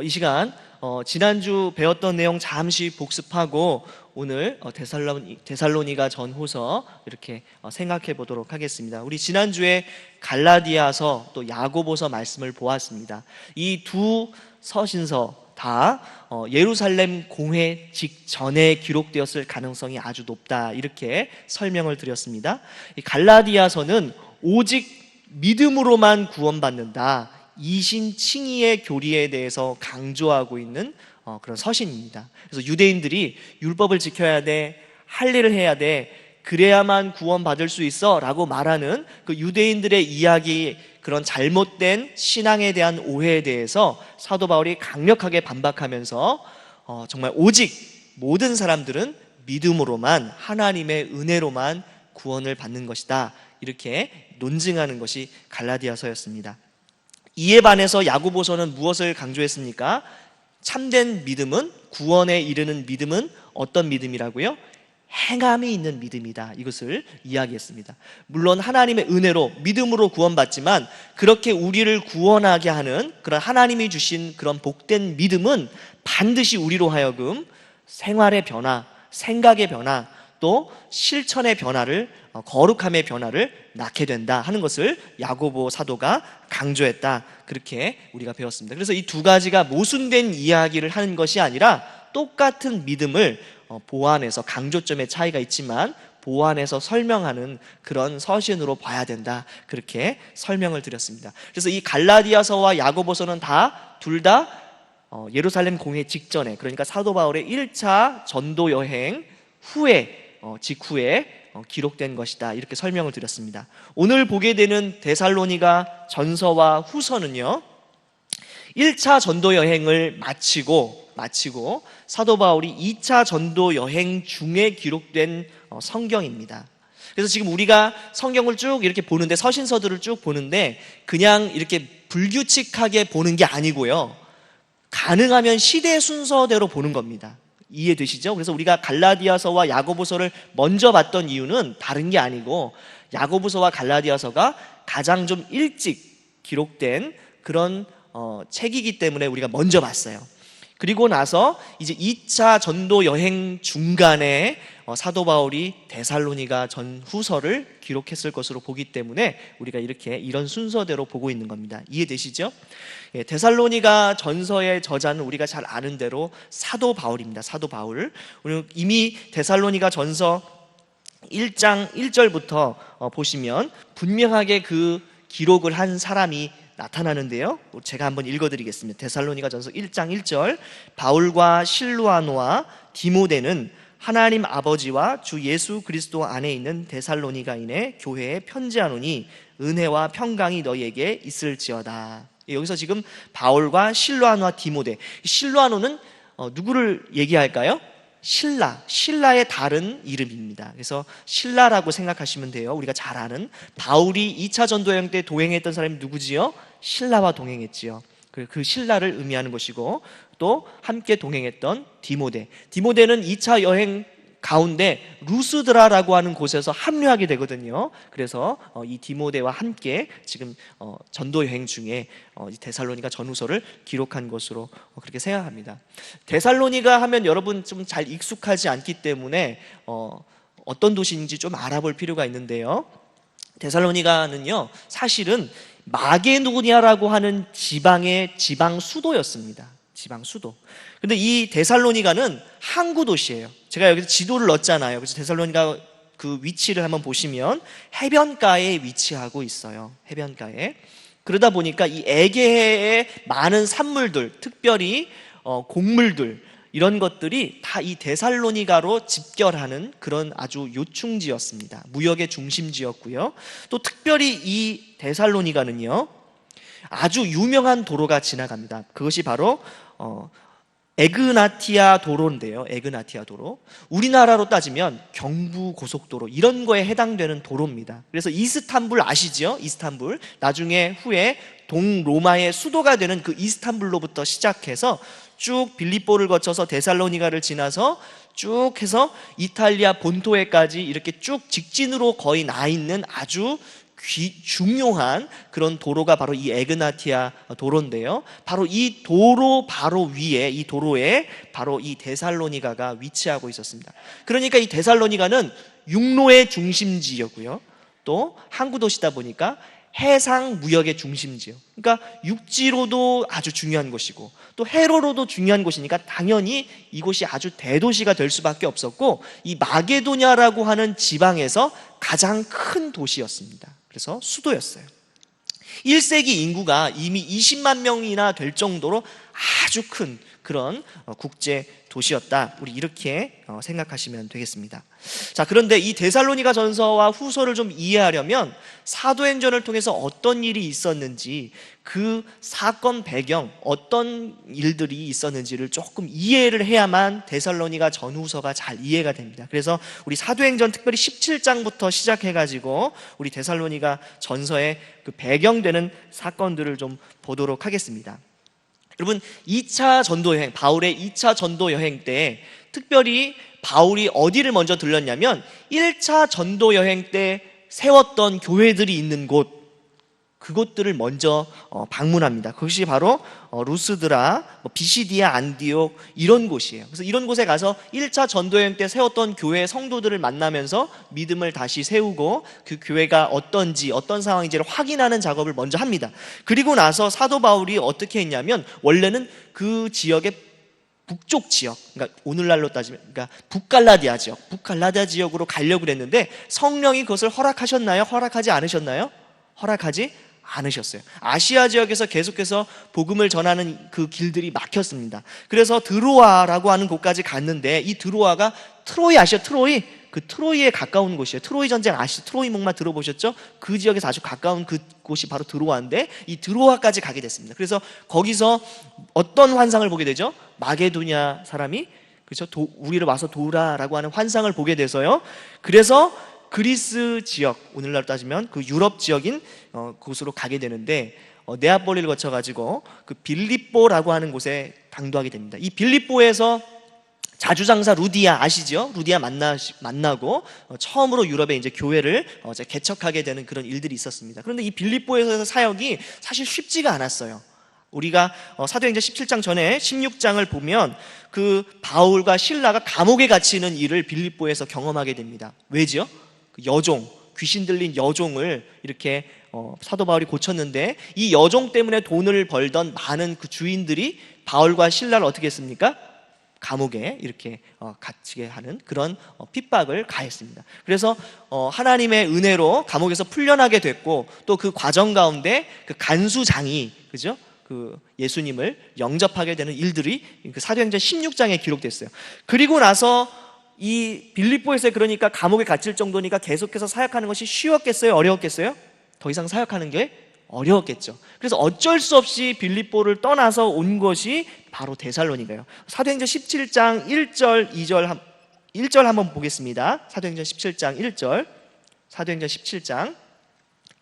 이 시간 지난주 배웠던 내용 잠시 복습하고 오늘 데살로니가 전후서 이렇게 생각해 보도록 하겠습니다. 우리 지난주에 갈라디아서 또 야고보서 말씀을 보았습니다. 이 두 서신서 다 예루살렘 공회 직전에 기록되었을 가능성이 아주 높다, 이렇게 설명을 드렸습니다. 이 갈라디아서는 오직 믿음으로만 구원받는다, 이신칭의의 교리에 대해서 강조하고 있는 그런 서신입니다. 그래서 유대인들이 율법을 지켜야 돼, 할 일을 해야 돼, 그래야만 구원받을 수 있어 라고 말하는 그 유대인들의 이야기, 그런 잘못된 신앙에 대한 오해에 대해서 사도 바울이 강력하게 반박하면서 정말 오직 모든 사람들은 믿음으로만, 하나님의 은혜로만 구원을 받는 것이다, 이렇게 논증하는 것이 갈라디아서였습니다. 이에 반해서 야고보서는 무엇을 강조했습니까? 참된 믿음은, 구원에 이르는 믿음은 어떤 믿음이라고요? 행함이 있는 믿음이다, 이것을 이야기했습니다. 물론 하나님의 은혜로 믿음으로 구원받지만 그렇게 우리를 구원하게 하는 그런 하나님이 주신 그런 복된 믿음은 반드시 우리로 하여금 생활의 변화, 생각의 변화, 또 실천의 변화를, 거룩함의 변화를 낳게 된다 하는 것을 야고보 사도가 강조했다, 그렇게 우리가 배웠습니다. 그래서 이 두 가지가 모순된 이야기를 하는 것이 아니라 똑같은 믿음을 보완해서, 강조점의 차이가 있지만 보완해서 설명하는 그런 서신으로 봐야 된다, 그렇게 설명을 드렸습니다. 그래서 이 갈라디아서와 야고보서는 둘 다 예루살렘 공회 직전에, 그러니까 사도 바울의 1차 전도 여행 직후에 기록된 것이다, 이렇게 설명을 드렸습니다. 오늘 보게 되는 데살로니가 전서와 후서는요, 1차 전도 여행을 마치고 사도 바울이 2차 전도 여행 중에 기록된 성경입니다. 그래서 지금 우리가 성경을 쭉 이렇게 보는데, 서신서들을 쭉 보는데 그냥 이렇게 불규칙하게 보는 게 아니고요, 가능하면 시대 순서대로 보는 겁니다. 이해되시죠? 그래서 우리가 갈라디아서와 야고보서를 먼저 봤던 이유는 다른 게 아니고, 야고보서와 갈라디아서가 가장 좀 일찍 기록된 그런 책이기 때문에 우리가 먼저 봤어요. 그리고 나서 이제 2차 전도 여행 중간에 사도 바울이 데살로니가 전후서를 기록했을 것으로 보기 때문에 우리가 이런 순서대로 보고 있는 겁니다. 이해되시죠? 데살로니가 전서의 저자는 우리가 잘 아는 대로 사도 바울입니다. 사도 바울. 이미 데살로니가 전서 1장 1절부터 보시면 분명하게 그 기록을 한 사람이 나타나는데요, 제가 한번 읽어드리겠습니다. 데살로니가 전서 1장 1절, 바울과 실루아노와 디모데는 하나님 아버지와 주 예수 그리스도 안에 있는 데살로니가인의 교회에 편지하노니 은혜와 평강이 너희에게 있을지어다. 여기서 지금 바울과 실루아노와 디모데, 실루아노는 누구를 얘기할까요? 신라의 다른 이름입니다. 그래서 신라라고 생각하시면 돼요. 우리가 잘 아는, 바울이 2차 전도 여행 때 동행했던 사람이 누구지요? 신라와 동행했지요. 그 신라를 의미하는 것이고, 또 함께 동행했던 디모데는 2차 여행 가운데 루스드라라고 하는 곳에서 합류하게 되거든요. 그래서 이 디모데와 함께 지금 전도 여행 중에 데살로니가 전후서를 기록한 것으로 그렇게 생각합니다. 데살로니가 하면 여러분 좀 잘 익숙하지 않기 때문에 어떤 도시인지 좀 알아볼 필요가 있는데요, 데살로니가는요 사실은 마게도니아라고 하는 지방 수도였습니다. 지방 수도. 근데 이 데살로니가는 항구 도시예요. 제가 여기서 지도를 넣었잖아요. 그래서 데살로니가 그 위치를 한번 보시면 해변가에 위치하고 있어요. 해변가에. 그러다 보니까 이 에게해의 많은 산물들, 특별히 곡물들, 이런 것들이 다 이 데살로니가로 집결하는 그런 아주 요충지였습니다. 무역의 중심지였고요. 또 특별히 이 데살로니가는요, 아주 유명한 도로가 지나갑니다. 그것이 바로 에그나티아 도로인데요. 에그나티아 도로. 우리나라로 따지면 경부고속도로, 이런 거에 해당되는 도로입니다. 그래서 이스탄불 아시죠? 이스탄불. 나중에 후에 동로마의 수도가 되는 그 이스탄불로부터 시작해서 쭉 빌립보를 거쳐서 데살로니가를 지나서 쭉 해서 이탈리아 본토에까지 이렇게 쭉 직진으로 거의 나 있는 아주 중요한 그런 도로가 바로 이 에그나티아 도로인데요. 바로 이 도로 바로 위에, 이 도로에 바로 이 데살로니가가 위치하고 있었습니다. 그러니까 이 데살로니가는 육로의 중심지였고요, 또 항구 도시다 보니까 해상 무역의 중심지요. 그러니까 육지로도 아주 중요한 곳이고 또 해로로도 중요한 곳이니까 당연히 이곳이 아주 대도시가 될 수밖에 없었고, 이 마게도냐라고 하는 지방에서 가장 큰 도시였습니다. 그래서 수도였어요. 1세기 인구가 이미 20만 명이나 될 정도로 아주 큰 그런 국제 도시였다. 우리 이렇게 생각하시면 되겠습니다. 자, 그런데 이 데살로니가 전서와 후서를 좀 이해하려면 사도행전을 통해서 어떤 일이 있었는지, 그 사건 배경, 어떤 일들이 있었는지를 조금 이해를 해야만 데살로니가 전후서가 잘 이해가 됩니다. 그래서 우리 사도행전 특별히 17장부터 시작해가지고 우리 데살로니가 전서의 그 배경되는 사건들을 좀 보도록 하겠습니다. 여러분, 2차 전도 여행, 바울의 2차 전도 여행 때 특별히 바울이 어디를 먼저 들렀냐면 1차 전도 여행 때 세웠던 교회들이 있는 곳, 그곳들을 먼저 방문합니다. 그것이 바로 루스드라, 비시디아, 안디옥 이런 곳이에요. 그래서 이런 곳에 가서 1차 전도여행 때 세웠던 교회 성도들을 만나면서 믿음을 다시 세우고 그 교회가 어떤지, 어떤 상황인지를 확인하는 작업을 먼저 합니다. 그리고 나서 사도 바울이 어떻게 했냐면, 원래는 그 지역의 북쪽 지역, 그러니까 오늘날로 따지면 그러니까 북갈라디아 지역, 북갈라디아 지역으로 가려고 했는데 성령이 그것을 허락하셨나요? 허락하지 않으셨나요? 허락하지 않으셨어요. 아시아 지역에서 계속해서 복음을 전하는 그 길들이 막혔습니다. 그래서 드로아라고 하는 곳까지 갔는데, 이 드로아가 트로이 아시죠? 트로이? 그 트로이에 가까운 곳이에요. 트로이 전쟁 아시죠? 트로이 목마 들어보셨죠? 그 지역에서 아주 가까운 그 곳이 바로 드로아인데, 이 드로아까지 가게 됐습니다. 그래서 거기서 어떤 환상을 보게 되죠? 마게도냐 사람이, 그렇죠? 우리를 와서 도우라라고 하는 환상을 보게 돼서요. 그래서 그리스 지역, 오늘날 따지면 그 유럽 지역인 곳으로 가게 되는데, 네아폴리를 거쳐가지고 그 빌립보라고 하는 곳에 당도하게 됩니다. 이 빌립보에서 자주장사 루디아 아시죠? 루디아 만나고 처음으로 유럽에 이제 교회를 개척하게 되는 그런 일들이 있었습니다. 그런데 이 빌립보에서 사역이 사실 쉽지가 않았어요. 우리가 사도행전 17장 전에 16장을 보면 그 바울과 실라가 감옥에 갇히는 일을 빌립보에서 경험하게 됩니다. 왜죠? 여종, 귀신 들린 여종을 이렇게 사도 바울이 고쳤는데, 이 여종 때문에 돈을 벌던 많은 그 주인들이 바울과 실라를 어떻게 했습니까? 감옥에 이렇게 갇히게 하는 그런 핍박을 가했습니다. 그래서 하나님의 은혜로 감옥에서 풀려나게 됐고, 또 그 과정 가운데 그 간수장이, 그죠? 그 예수님을 영접하게 되는 일들이 그 사도행전 16장에 기록됐어요. 그리고 나서 이 빌립보에서, 그러니까 감옥에 갇힐 정도니까 계속해서 사역하는 것이 쉬웠겠어요? 어려웠겠어요? 더 이상 사역하는 게 어려웠겠죠. 그래서 어쩔 수 없이 빌립보를 떠나서 온 것이 바로 데살로니가예요. 사도행전 17장 1절, 2절 1절 한번 보겠습니다. 사도행전 17장 1절, 사도행전 17장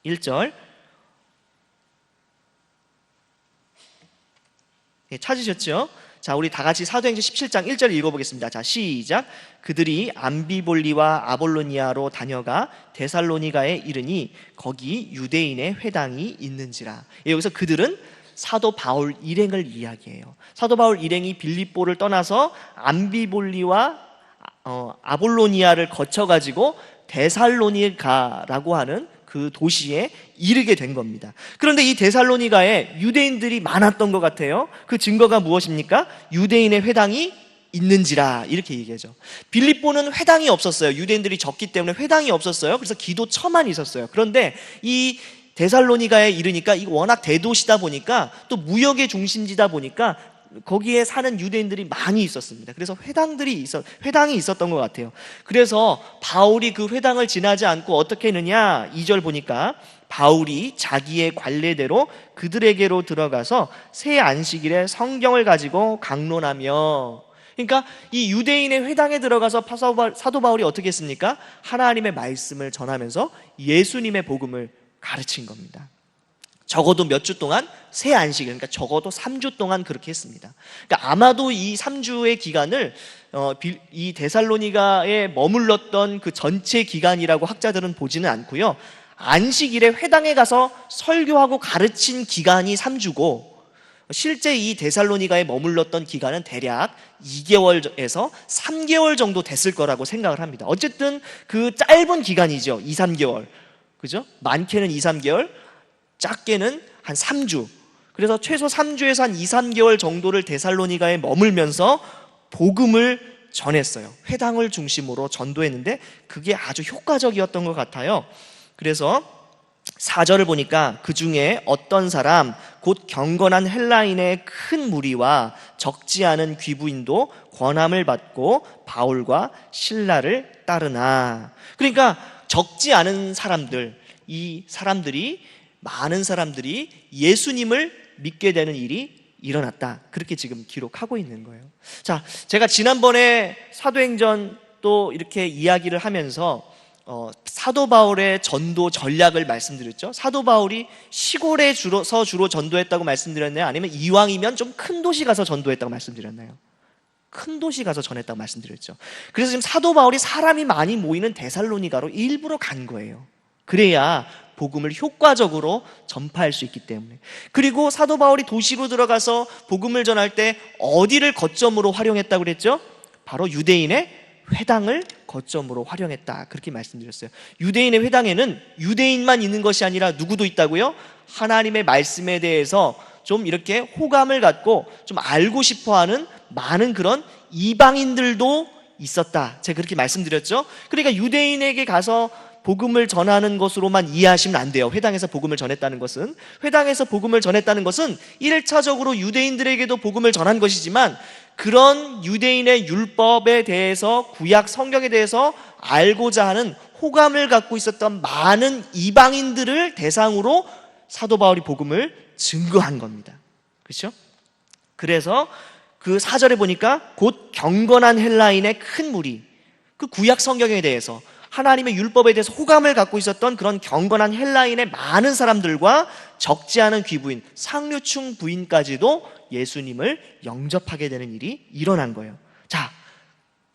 1절. 네, 찾으셨죠? 자, 우리 다 같이 사도행전 17장 1절 읽어보겠습니다. 자, 시작. 그들이 암비볼리와 아볼로니아로 다녀가 데살로니가에 이르니 거기 유대인의 회당이 있는지라. 여기서 그들은 사도 바울 일행을 이야기해요. 사도 바울 일행이 빌립보를 떠나서 암비볼리와 아볼로니아를 거쳐가지고 데살로니가라고 하는 그 도시에 이르게 된 겁니다. 그런데 이 데살로니가에 유대인들이 많았던 것 같아요. 그 증거가 무엇입니까? 유대인의 회당이 있는지라, 이렇게 얘기하죠. 빌립보는 회당이 없었어요. 유대인들이 적기 때문에 회당이 없었어요. 그래서 기도처만 있었어요. 그런데 이 데살로니가에 이르니까, 이거 워낙 대도시다 보니까, 또 무역의 중심지다 보니까 거기에 사는 유대인들이 많이 있었습니다. 그래서 회당이 있었던 것 같아요. 그래서 바울이 그 회당을 지나지 않고 어떻게 했느냐, 2절 보니까 바울이 자기의 관례대로 그들에게로 들어가서 새 안식일에 성경을 가지고 강론하며, 그러니까 이 유대인의 회당에 들어가서 사도 바울이 어떻게 했습니까? 하나님의 말씀을 전하면서 예수님의 복음을 가르친 겁니다. 적어도 몇 주 동안, 새 안식일, 그러니까 적어도 3주 동안 그렇게 했습니다. 그러니까 아마도 이 3주의 기간을 이 데살로니가에 머물렀던 그 전체 기간이라고 학자들은 보지는 않고요. 안식일에 회당에 가서 설교하고 가르친 기간이 3주고 실제 이 데살로니가에 머물렀던 기간은 대략 2개월에서 3개월 정도 됐을 거라고 생각을 합니다. 어쨌든 그 짧은 기간이죠. 2, 3개월. 그죠? 많게는 2, 3개월, 작게는 한 3주. 그래서 최소 3주에서 한 2, 3개월 정도를 데살로니가에 머물면서 복음을 전했어요. 회당을 중심으로 전도했는데 그게 아주 효과적이었던 것 같아요. 그래서 4절을 보니까 그 중에 어떤 사람 곧 경건한 헬라인의 큰 무리와 적지 않은 귀부인도 권함을 받고 바울과 실라를 따르나. 그러니까 적지 않은 사람들, 이 사람들이 많은 사람들이 예수님을 믿게 되는 일이 일어났다. 그렇게 지금 기록하고 있는 거예요. 자, 제가 지난번에 사도행전 또 이렇게 이야기를 하면서 사도 바울의 전도 전략을 말씀드렸죠. 사도 바울이 시골에 주로 전도했다고 말씀드렸나요? 아니면 이왕이면 좀 큰 도시 가서 전도했다고 말씀드렸나요? 큰 도시 가서 전했다고 말씀드렸죠. 그래서 지금 사도 바울이 사람이 많이 모이는 데살로니가로 일부러 간 거예요. 그래야 복음을 효과적으로 전파할 수 있기 때문에. 그리고 사도 바울이 도시로 들어가서 복음을 전할 때 어디를 거점으로 활용했다고 그랬죠? 바로 유대인의 회당을 거점으로 활용했다. 그렇게 말씀드렸어요. 유대인의 회당에는 유대인만 있는 것이 아니라 누구도 있다고요? 하나님의 말씀에 대해서 좀 이렇게 호감을 갖고 좀 알고 싶어하는 많은 그런 이방인들도 있었다. 제가 그렇게 말씀드렸죠. 그러니까 유대인에게 가서 복음을 전하는 것으로만 이해하시면 안 돼요. 회당에서 복음을 전했다는 것은, 회당에서 복음을 전했다는 것은 1차적으로 유대인들에게도 복음을 전한 것이지만 그런 유대인의 율법에 대해서, 구약 성경에 대해서 알고자 하는 호감을 갖고 있었던 많은 이방인들을 대상으로 사도 바울이 복음을 증거한 겁니다. 그렇죠? 그래서 그 4절에 보니까 곧 경건한 헬라인의 큰 무리, 그 구약 성경에 대해서, 하나님의 율법에 대해서 호감을 갖고 있었던 그런 경건한 헬라인의 많은 사람들과 적지 않은 귀부인, 상류층 부인까지도 예수님을 영접하게 되는 일이 일어난 거예요. 자,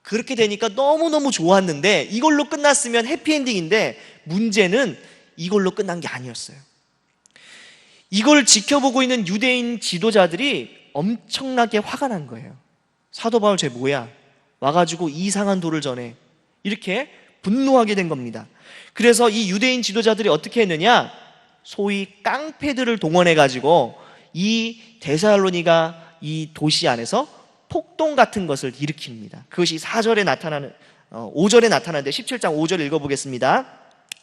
그렇게 되니까 너무너무 좋았는데 이걸로 끝났으면 해피엔딩인데 문제는 이걸로 끝난 게 아니었어요. 이걸 지켜보고 있는 유대인 지도자들이 엄청나게 화가 난 거예요. 사도 바울 쟤 뭐야? 와가지고 이상한 도를 전해. 이렇게 분노하게 된 겁니다. 그래서 이 유대인 지도자들이 어떻게 했느냐? 소위 깡패들을 동원해가지고 이 데살로니가 이 도시 안에서 폭동 같은 것을 일으킵니다. 그것이 4절에 나타나는 5절에 나타나는데 17장 5절 읽어보겠습니다.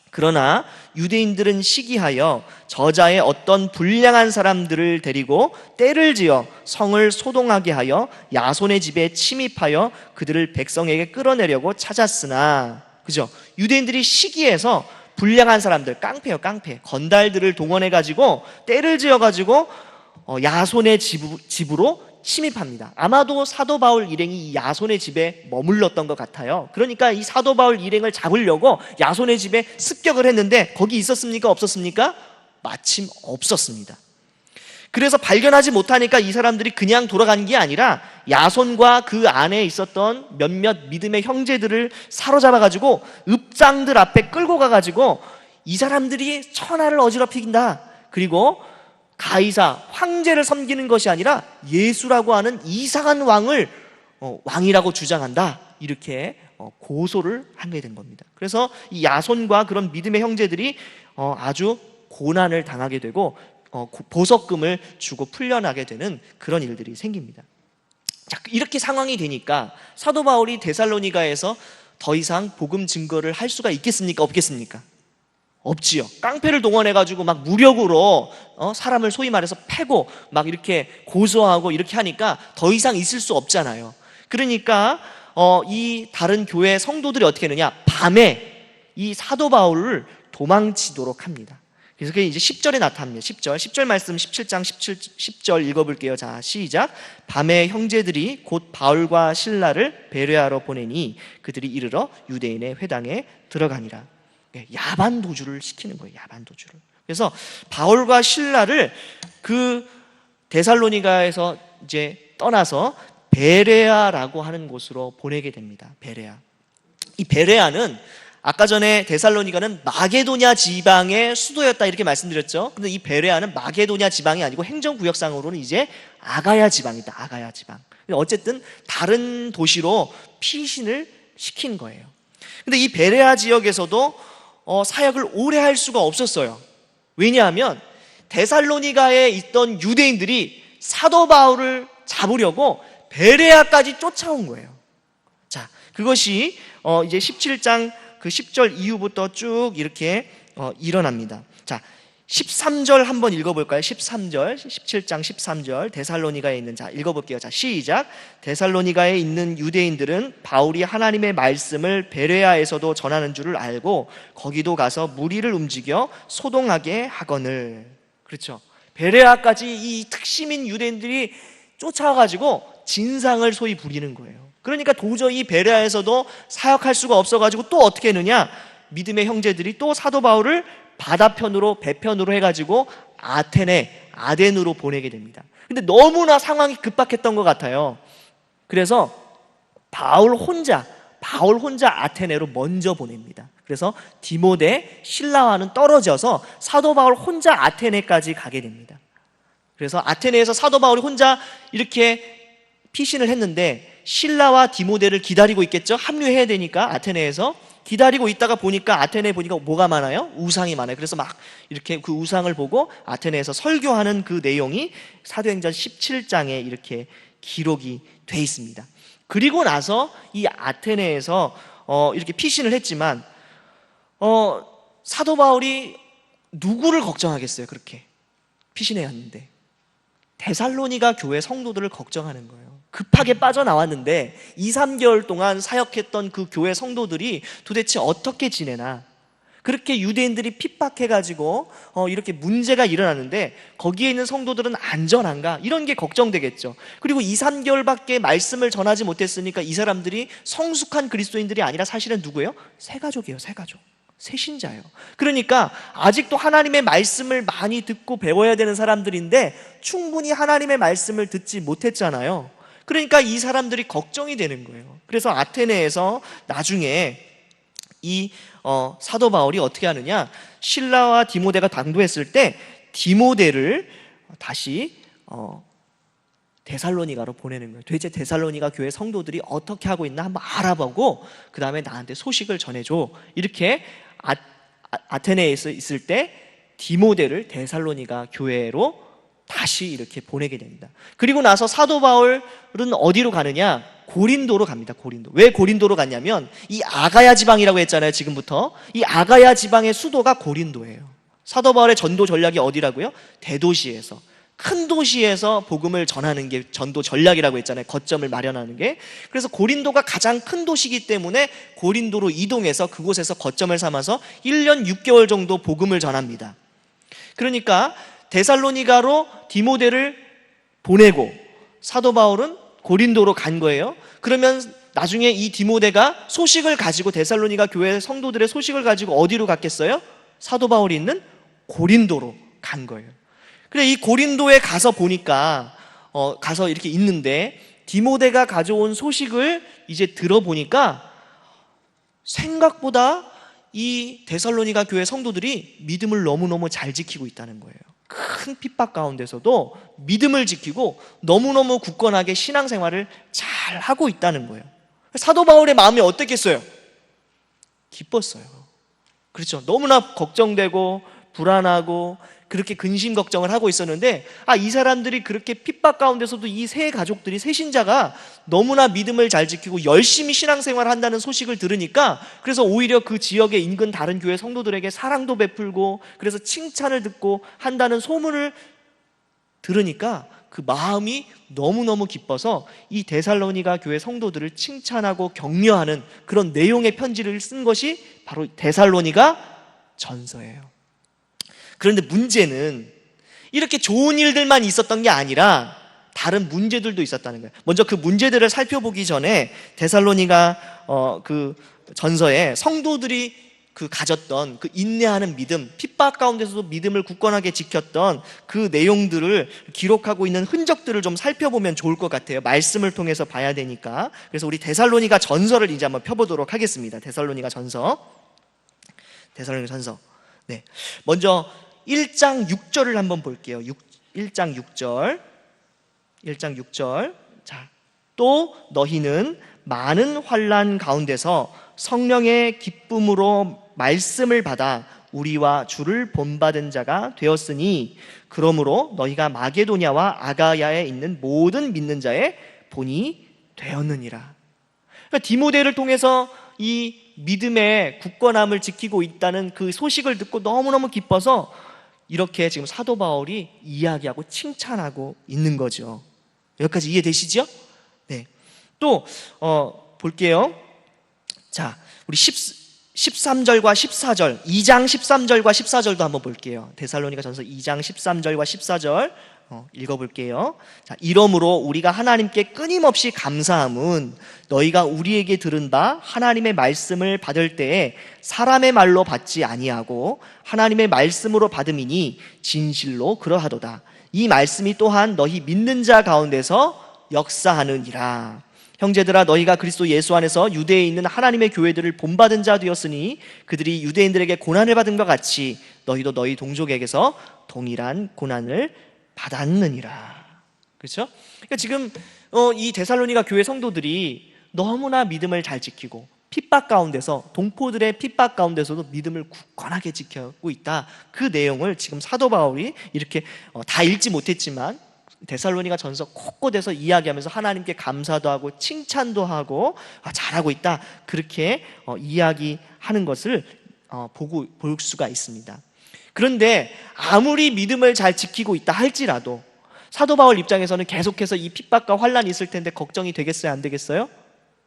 그러나 유대인들은 시기하여 저자의 어떤 불량한 사람들을 데리고 떼를 지어 성을 소동하게 하여 야손의 집에 침입하여 그들을 백성에게 끌어내려고 찾았으나, 그죠? 유대인들이 시기해서 불량한 사람들, 깡패요, 깡패, 건달들을 동원해가지고 떼를 지어가지고 야손의 집으로 침입합니다. 아마도 사도 바울 일행이 이 야손의 집에 머물렀던 것 같아요. 그러니까 이 사도 바울 일행을 잡으려고 야손의 집에 습격을 했는데 거기 있었습니까? 없었습니까? 마침 없었습니다. 그래서 발견하지 못하니까 이 사람들이 그냥 돌아간 게 아니라 야손과 그 안에 있었던 몇몇 믿음의 형제들을 사로잡아가지고 읍장들 앞에 끌고 가가지고 이 사람들이 천하를 어지럽힌다. 그리고 가이사, 황제를 섬기는 것이 아니라 예수라고 하는 이상한 왕을 왕이라고 주장한다. 이렇게 고소를 하게 된 겁니다. 그래서 이 야손과 그런 믿음의 형제들이 아주 고난을 당하게 되고 보석금을 주고 풀려나게 되는 그런 일들이 생깁니다. 자, 이렇게 상황이 되니까 사도 바울이 데살로니가에서 더 이상 복음 증거를 할 수가 있겠습니까? 없겠습니까? 없지요. 깡패를 동원해가지고 막 무력으로 사람을 소위 말해서 패고 막 이렇게 고소하고 이렇게 하니까 더 이상 있을 수 없잖아요. 그러니까 이 다른 교회 성도들이 어떻게 하느냐? 밤에 이 사도 바울을 도망치도록 합니다. 그래서 그게 이제 10절에 나타납니다. 10절 말씀 17장 10절 읽어볼게요. 자, 시작. 밤에 형제들이 곧 바울과 실라를 베레아로 보내니 그들이 이르러 유대인의 회당에 들어가니라. 야반 도주를 시키는 거예요. 야반 도주를. 그래서 바울과 실라를 그 데살로니가에서 이제 떠나서 베레아라고 하는 곳으로 보내게 됩니다. 베레아. 이 베레아는 아까 전에 데살로니가는 마게도냐 지방의 수도였다 이렇게 말씀드렸죠. 근데 이 베레아는 마게도냐 지방이 아니고 행정구역상으로는 이제 아가야 지방이다. 아가야 지방. 어쨌든 다른 도시로 피신을 시킨 거예요. 근데 이 베레아 지역에서도 사역을 오래 할 수가 없었어요. 왜냐하면 데살로니가에 있던 유대인들이 사도 바울을 잡으려고 베레아까지 쫓아온 거예요. 자, 그것이 이제 17장 그 10절 이후부터 쭉 이렇게 일어납니다. 자, 13절 한번 읽어볼까요? 13절, 17장 13절 데살로니가에 있는, 자 읽어볼게요. 자, 시작. 데살로니가에 있는 유대인들은 바울이 하나님의 말씀을 베레아에서도 전하는 줄을 알고 거기도 가서 무리를 움직여 소동하게 하거늘. 그렇죠. 베레아까지 이 특심인 유대인들이 쫓아가지고 진상을 소위 부리는 거예요. 그러니까 도저히 베레아에서도 사역할 수가 없어가지고 또 어떻게 했느냐, 믿음의 형제들이 또 사도 바울을 바다편으로, 배편으로 해가지고 아덴으로 보내게 됩니다. 근데 너무나 상황이 급박했던 것 같아요. 그래서 바울 혼자 아테네로 먼저 보냅니다. 그래서 디모데, 실라와는 떨어져서 사도 바울 혼자 아테네까지 가게 됩니다. 그래서 아테네에서 사도 바울이 혼자 이렇게 피신을 했는데 실라와 디모데를 기다리고 있겠죠. 합류해야 되니까 아테네에서 기다리고 있다가 보니까 아테네에 보니까 뭐가 많아요? 우상이 많아요. 그래서 막 이렇게 그 우상을 보고 아테네에서 설교하는 그 내용이 사도행전 17장에 이렇게 기록이 돼 있습니다. 그리고 나서 이 아테네에서 이렇게 피신을 했지만 사도 바울이 누구를 걱정하겠어요? 그렇게 피신해 왔는데 데살로니가 교회 성도들을 걱정하는 거예요. 급하게 빠져나왔는데 2, 3개월 동안 사역했던 그 교회 성도들이 도대체 어떻게 지내나, 그렇게 유대인들이 핍박해가지고 이렇게 문제가 일어나는데 거기에 있는 성도들은 안전한가, 이런 게 걱정되겠죠. 그리고 2, 3개월밖에 말씀을 전하지 못했으니까 이 사람들이 성숙한 그리스도인들이 아니라 사실은 누구예요? 새가족이에요. 새가족, 새신자예요. 그러니까 아직도 하나님의 말씀을 많이 듣고 배워야 되는 사람들인데 충분히 하나님의 말씀을 듣지 못했잖아요. 그러니까 이 사람들이 걱정이 되는 거예요. 그래서 아테네에서 나중에 이 사도 바울이 어떻게 하느냐, 실라와 디모데가 당도했을 때 디모데를 다시 데살로니가로 보내는 거예요. 도대체 데살로니가 교회 성도들이 어떻게 하고 있나 한번 알아보고 그 다음에 나한테 소식을 전해줘. 이렇게 아테네에 있을 때 디모데를 데살로니가 교회로 다시 이렇게 보내게 됩니다. 그리고 나서 사도 바울은 어디로 가느냐? 고린도로 갑니다. 고린도. 왜 고린도로 갔냐면 이 아가야 지방이라고 했잖아요. 지금부터 이 아가야 지방의 수도가 고린도예요. 사도 바울의 전도 전략이 어디라고요? 대도시에서, 큰 도시에서 복음을 전하는 게 전도 전략이라고 했잖아요. 거점을 마련하는 게. 그래서 고린도가 가장 큰 도시이기 때문에 고린도로 이동해서 그곳에서 거점을 삼아서 1년 6개월 정도 복음을 전합니다. 그러니까 데살로니가로 디모데를 보내고 사도 바울은 고린도로 간 거예요. 그러면 나중에 이 디모데가 소식을 가지고, 데살로니가 교회 성도들의 소식을 가지고 어디로 갔겠어요? 사도 바울이 있는 고린도로 간 거예요. 그래, 이 고린도에 가서 보니까 가서 이렇게 있는데 디모데가 가져온 소식을 이제 들어보니까 생각보다 이 데살로니가 교회 성도들이 믿음을 너무너무 잘 지키고 있다는 거예요. 큰 핍박 가운데서도 믿음을 지키고 너무너무 굳건하게 신앙생활을 잘 하고 있다는 거예요. 사도 바울의 마음이 어땠겠어요? 기뻤어요. 그렇죠. 너무나 걱정되고 불안하고 그렇게 근심 걱정을 하고 있었는데, 이 사람들이 그렇게 핍박 가운데서도 이 세 가족들이, 세 신자가 너무나 믿음을 잘 지키고 열심히 신앙생활을 한다는 소식을 들으니까, 그래서 오히려 그 지역의 인근 다른 교회 성도들에게 사랑도 베풀고 그래서 칭찬을 듣고 한다는 소문을 들으니까 그 마음이 너무너무 기뻐서 이 데살로니가 교회 성도들을 칭찬하고 격려하는 그런 내용의 편지를 쓴 것이 바로 데살로니가 전서예요. 그런데 문제는 이렇게 좋은 일들만 있었던 게 아니라 다른 문제들도 있었다는 거예요. 먼저 그 문제들을 살펴보기 전에 데살로니가 그 전서에 성도들이 그 가졌던 그 인내하는 믿음, 핍박 가운데서도 믿음을 굳건하게 지켰던 그 내용들을 기록하고 있는 흔적들을 좀 살펴보면 좋을 것 같아요. 말씀을 통해서 봐야 되니까. 그래서 우리 데살로니가 전서를 이제 한번 펴보도록 하겠습니다. 데살로니가 전서. 데살로니가전서. 네. 먼저 1장 6절을 한번 볼게요. 1장 6절. 1장 6절. 자, 또 너희는 많은 환난 가운데서 성령의 기쁨으로 말씀을 받아 우리와 주를 본받은 자가 되었으니 그러므로 너희가 마게도냐와 아가야에 있는 모든 믿는 자의 본이 되었느니라. 그러니까 디모데를 통해서 이 믿음의 굳건함을 지키고 있다는 그 소식을 듣고 너무너무 기뻐서 이렇게 지금 사도 바울이 이야기하고 칭찬하고 있는 거죠. 여기까지 이해되시죠? 네. 또 볼게요. 자, 우리 13절과 14절, 2장 13절과 14절도 한번 볼게요. 데살로니가전서 2장 13절과 14절 읽어볼게요. 자, 이러므로 우리가 하나님께 끊임없이 감사함은 너희가 우리에게 들은 바 하나님의 말씀을 받을 때에 사람의 말로 받지 아니하고 하나님의 말씀으로 받음이니 진실로 그러하도다. 이 말씀이 또한 너희 믿는 자 가운데서 역사하느니라. 형제들아, 너희가 그리스도 예수 안에서 유대에 있는 하나님의 교회들을 본받은 자 되었으니 그들이 유대인들에게 고난을 받은 것 같이 너희도 너희 동족에게서 동일한 고난을 받았느니라. 그렇죠? 그러니까 지금 이 데살로니가 교회 성도들이 너무나 믿음을 잘 지키고 핍박 가운데서, 동포들의 핍박 가운데서도 믿음을 굳건하게 지키고 있다. 그 내용을 지금 사도 바울이 이렇게 다 읽지 못했지만 데살로니가 전서 곳곳에서 이야기하면서 하나님께 감사도 하고 칭찬도 하고 잘하고 있다, 그렇게 이야기하는 것을 볼 수가 있습니다. 그런데 아무리 믿음을 잘 지키고 있다 할지라도 사도 바울 입장에서는 계속해서 이 핍박과 환난이 있을 텐데 걱정이 되겠어요, 안 되겠어요?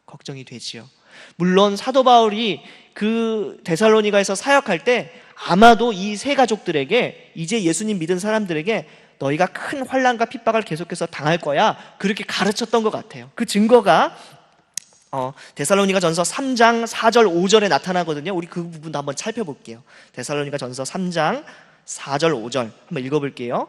걱정이 되지요. 물론 사도 바울이 그 데살로니가에서 사역할 때 아마도 이 세 가족들에게, 이제 예수님 믿은 사람들에게 너희가 큰 환난과 핍박을 계속해서 당할 거야, 그렇게 가르쳤던 것 같아요. 그 증거가 데살로니가전서 3장 4절 5절에 나타나거든요. 우리 그 부분도 한번 살펴볼게요. 데살로니가전서 3장 4절 5절 한번 읽어볼게요.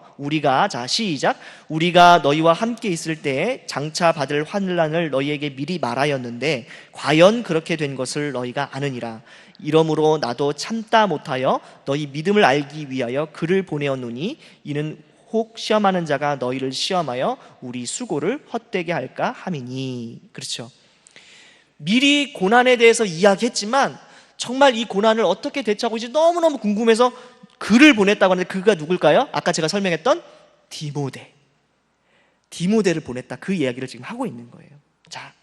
시작. 우리가 너희와 함께 있을 때에 장차 받을 환난을 너희에게 미리 말하였는데 과연 그렇게 된 것을 너희가 아느니라. 이러므로 나도 참다 못하여 너희 믿음을 알기 위하여 글을 보내었노니 이는 혹 시험하는 자가 너희를 시험하여 우리 수고를 헛되게 할까 함이니. 그렇죠. 미리 고난에 대해서 이야기했지만 정말 이 고난을 어떻게 대처하고 있는지 너무너무 궁금해서 글을 보냈다고 하는데 그가 누굴까요? 아까 제가 설명했던 디모데를 보냈다, 그 이야기를 지금 하고 있는 거예요. 자,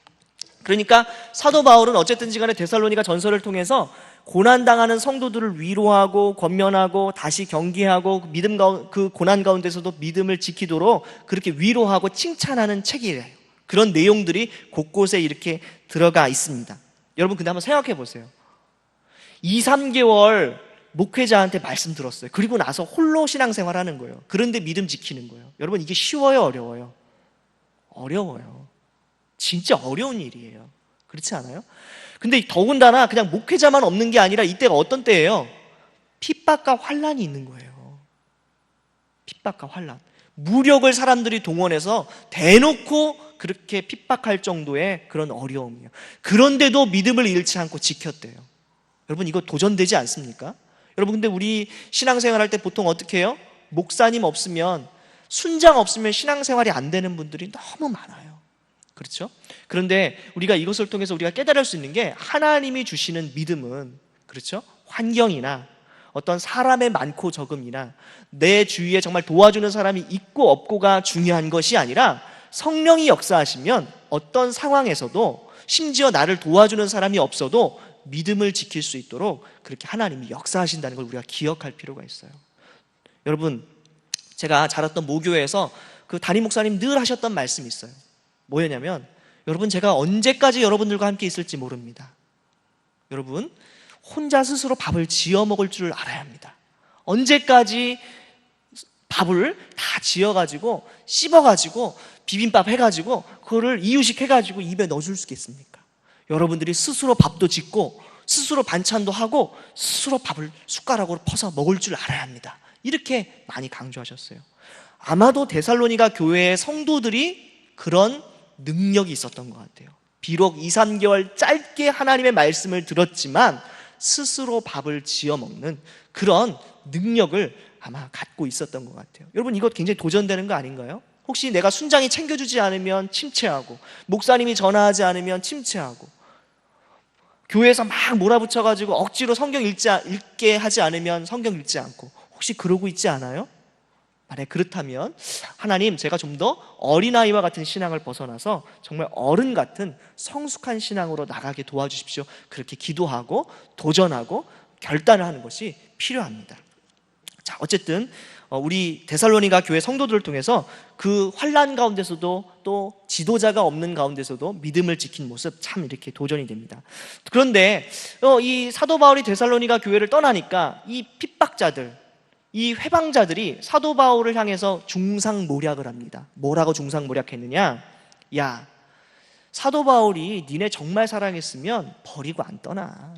그러니까 사도 바울은 어쨌든지 간에 데살로니가 전서를 통해서 고난당하는 성도들을 위로하고 권면하고 다시 경계하고 그 고난 가운데서도 믿음을 지키도록 그렇게 위로하고 칭찬하는 책이에요. 그런 내용들이 곳곳에 이렇게 들어가 있습니다. 여러분 근데 한번 생각해 보세요. 2, 3개월 목회자한테 말씀 들었어요. 그리고 나서 홀로 신앙생활 하는 거예요. 그런데 믿음 지키는 거예요. 여러분 이게 쉬워요, 어려워요? 어려워요. 진짜 어려운 일이에요. 그렇지 않아요? 근데 더군다나 그냥 목회자만 없는 게 아니라 이때가 어떤 때예요? 핍박과 환난이 있는 거예요. 핍박과 환난. 무력을 사람들이 동원해서 대놓고 그렇게 핍박할 정도의 그런 어려움이에요. 그런데도 믿음을 잃지 않고 지켰대요. 여러분 이거 도전되지 않습니까? 여러분 근데 우리 신앙생활 할 때 보통 어떻게 해요? 목사님 없으면, 순장 없으면 신앙생활이 안 되는 분들이 너무 많아요. 그렇죠? 그런데 우리가 이것을 통해서 우리가 깨달을 수 있는 게, 하나님이 주시는 믿음은, 그렇죠? 환경이나 어떤 사람의 많고 적음이나 내 주위에 정말 도와주는 사람이 있고 없고가 중요한 것이 아니라 성령이 역사하시면 어떤 상황에서도, 심지어 나를 도와주는 사람이 없어도 믿음을 지킬 수 있도록 그렇게 하나님이 역사하신다는 걸 우리가 기억할 필요가 있어요. 여러분, 제가 자랐던 모교회에서 그 담임 목사님 늘 하셨던 말씀이 있어요. 뭐였냐면, 여러분 제가 언제까지 여러분들과 함께 있을지 모릅니다. 여러분 혼자 스스로 밥을 지어 먹을 줄 알아야 합니다. 언제까지 밥을 다 지어가지고 씹어가지고 비빔밥 해가지고 그거를 이유식 해가지고 입에 넣어줄 수 있겠습니까? 여러분들이 스스로 밥도 짓고 스스로 반찬도 하고 스스로 밥을 숟가락으로 퍼서 먹을 줄 알아야 합니다. 이렇게 많이 강조하셨어요. 아마도 데살로니가 교회의 성도들이 그런 능력이 있었던 것 같아요. 비록 2, 3개월 짧게 하나님의 말씀을 들었지만 스스로 밥을 지어 먹는 그런 능력을 아마 갖고 있었던 것 같아요. 여러분, 이것 굉장히 도전되는 거 아닌가요? 혹시 내가 순장이 챙겨주지 않으면 침체하고, 목사님이 전화하지 않으면 침체하고, 교회에서 막 몰아붙여가지고 억지로 성경 읽게 하지 않으면 성경 읽지 않고, 혹시 그러고 있지 않아요? 만약 그렇다면 하나님, 제가 좀 더 어린아이와 같은 신앙을 벗어나서 정말 어른 같은 성숙한 신앙으로 나가게 도와주십시오. 그렇게 기도하고 도전하고 결단을 하는 것이 필요합니다. 자, 어쨌든 우리 데살로니가 교회 성도들을 통해서 그 환난 가운데서도 또 지도자가 없는 가운데서도 믿음을 지킨 모습, 참 이렇게 도전이 됩니다. 그런데 이 사도 바울이 데살로니가 교회를 떠나니까 이 핍박자들, 이 회방자들이 사도 바울을 향해서 중상모략을 합니다. 뭐라고 중상모략했느냐? 야, 사도 바울이 니네 정말 사랑했으면 버리고 안 떠나.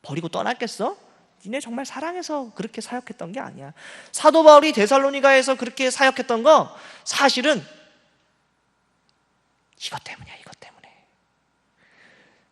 버리고 떠났겠어? 니네 정말 사랑해서 그렇게 사역했던 게 아니야. 사도 바울이 데살로니가에서 그렇게 사역했던 거 사실은 이것 때문이야, 이것 때문에.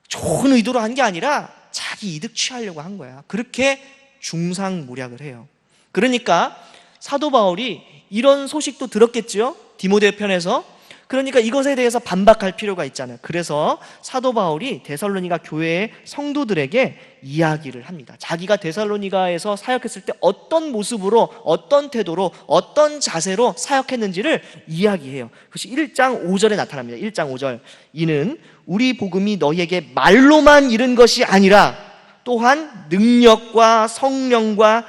좋은 의도로 한 게 아니라 자기 이득 취하려고 한 거야. 그렇게 중상모략을 해요. 그러니까 사도 바울이 이런 소식도 들었겠죠? 디모데 편에서. 그러니까 이것에 대해서 반박할 필요가 있잖아요. 그래서 사도 바울이 데살로니가 교회의 성도들에게 이야기를 합니다. 자기가 데살로니가에서 사역했을 때 어떤 모습으로, 어떤 태도로, 어떤 자세로 사역했는지를 이야기해요. 그것이 1장 5절에 나타납니다. 1장 5절. 이는 우리 복음이 너희에게 말로만 이른 것이 아니라 또한 능력과 성령과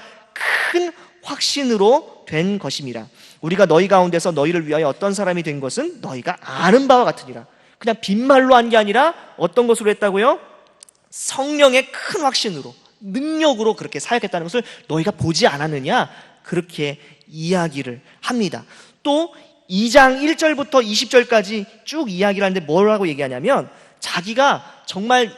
큰 확신으로 된 것임이라. 우리가 너희 가운데서 너희를 위하여 어떤 사람이 된 것은 너희가 아는 바와 같으니라. 그냥 빈말로 한 게 아니라 어떤 것으로 했다고요? 성령의 큰 확신으로, 능력으로 그렇게 사역했다는 것을 너희가 보지 않았느냐? 그렇게 이야기를 합니다. 또 2장 1절부터 20절까지 쭉 이야기를 하는데 뭐라고 얘기하냐면, 자기가 정말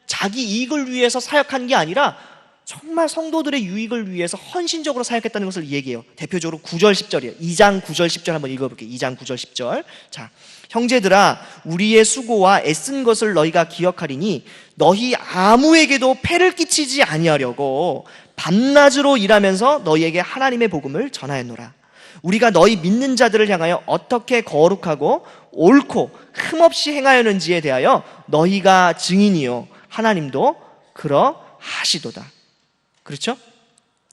자기 이익을 위해서 사역한 게 아니라 정말 성도들의 유익을 위해서 헌신적으로 사역했다는 것을 얘기해요. 대표적으로 9절 10절이에요. 2장 9절 10절 한번 읽어볼게요. 2장 9절 10절. 자, 형제들아, 우리의 수고와 애쓴 것을 너희가 기억하리니 너희 아무에게도 폐를 끼치지 아니하려고 밤낮으로 일하면서 너희에게 하나님의 복음을 전하였노라. 우리가 너희 믿는 자들을 향하여 어떻게 거룩하고 옳고 흠없이 행하였는지에 대하여 너희가 증인이요 하나님도 그러하시도다. 그렇죠?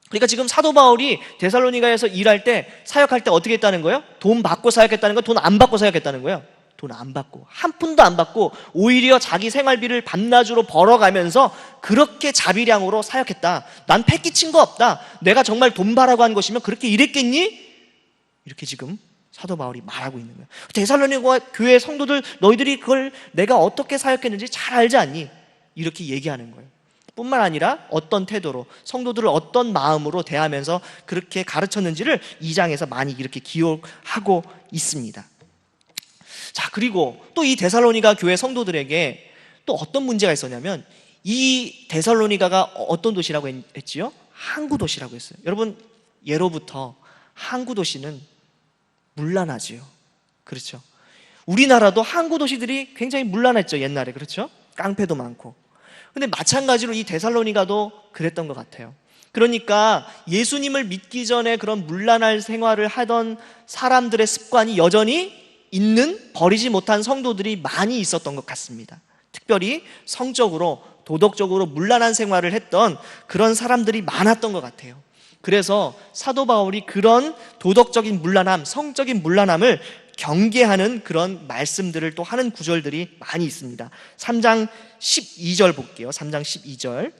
그러니까 지금 사도 바울이 데살로니가에서 일할 때, 사역할 때 어떻게 했다는 거예요? 돈 받고 사역했다는 거예요? 돈 안 받고 사역했다는 거예요? 돈 안 받고, 한 푼도 안 받고 오히려 자기 생활비를 밤낮으로 벌어가면서 그렇게 자비량으로 사역했다. 난 패 끼친 거 없다. 내가 정말 돈 바라고 한 것이면 그렇게 일했겠니? 이렇게 지금 사도 바울이 말하고 있는 거예요. 데살로니가 교회 성도들, 너희들이 그걸 내가 어떻게 사역했는지 잘 알지 않니? 이렇게 얘기하는 거예요. 뿐만 아니라 어떤 태도로, 성도들을 어떤 마음으로 대하면서 그렇게 가르쳤는지를 2장에서 많이 이렇게 기록하고 있습니다. 자, 그리고 또 이 데살로니가 교회 성도들에게 또 어떤 문제가 있었냐면, 이 데살로니가가 어떤 도시라고 했지요? 항구 도시라고 했어요. 여러분, 예로부터 항구 도시는 문란하지요. 그렇죠? 우리나라도 항구 도시들이 굉장히 문란했죠, 옛날에. 그렇죠? 깡패도 많고. 근데 마찬가지로 이 데살로니가도 그랬던 것 같아요. 그러니까 예수님을 믿기 전에 그런 문란할 생활을 하던 사람들의 습관이 여전히 있는, 버리지 못한 성도들이 많이 있었던 것 같습니다. 특별히 성적으로, 도덕적으로 문란한 생활을 했던 그런 사람들이 많았던 것 같아요. 그래서 사도 바울이 그런 도덕적인 문란함, 성적인 문란함을 경계하는 그런 말씀들을 또 하는 구절들이 많이 있습니다. 3장 12절 볼게요. 3장 12절.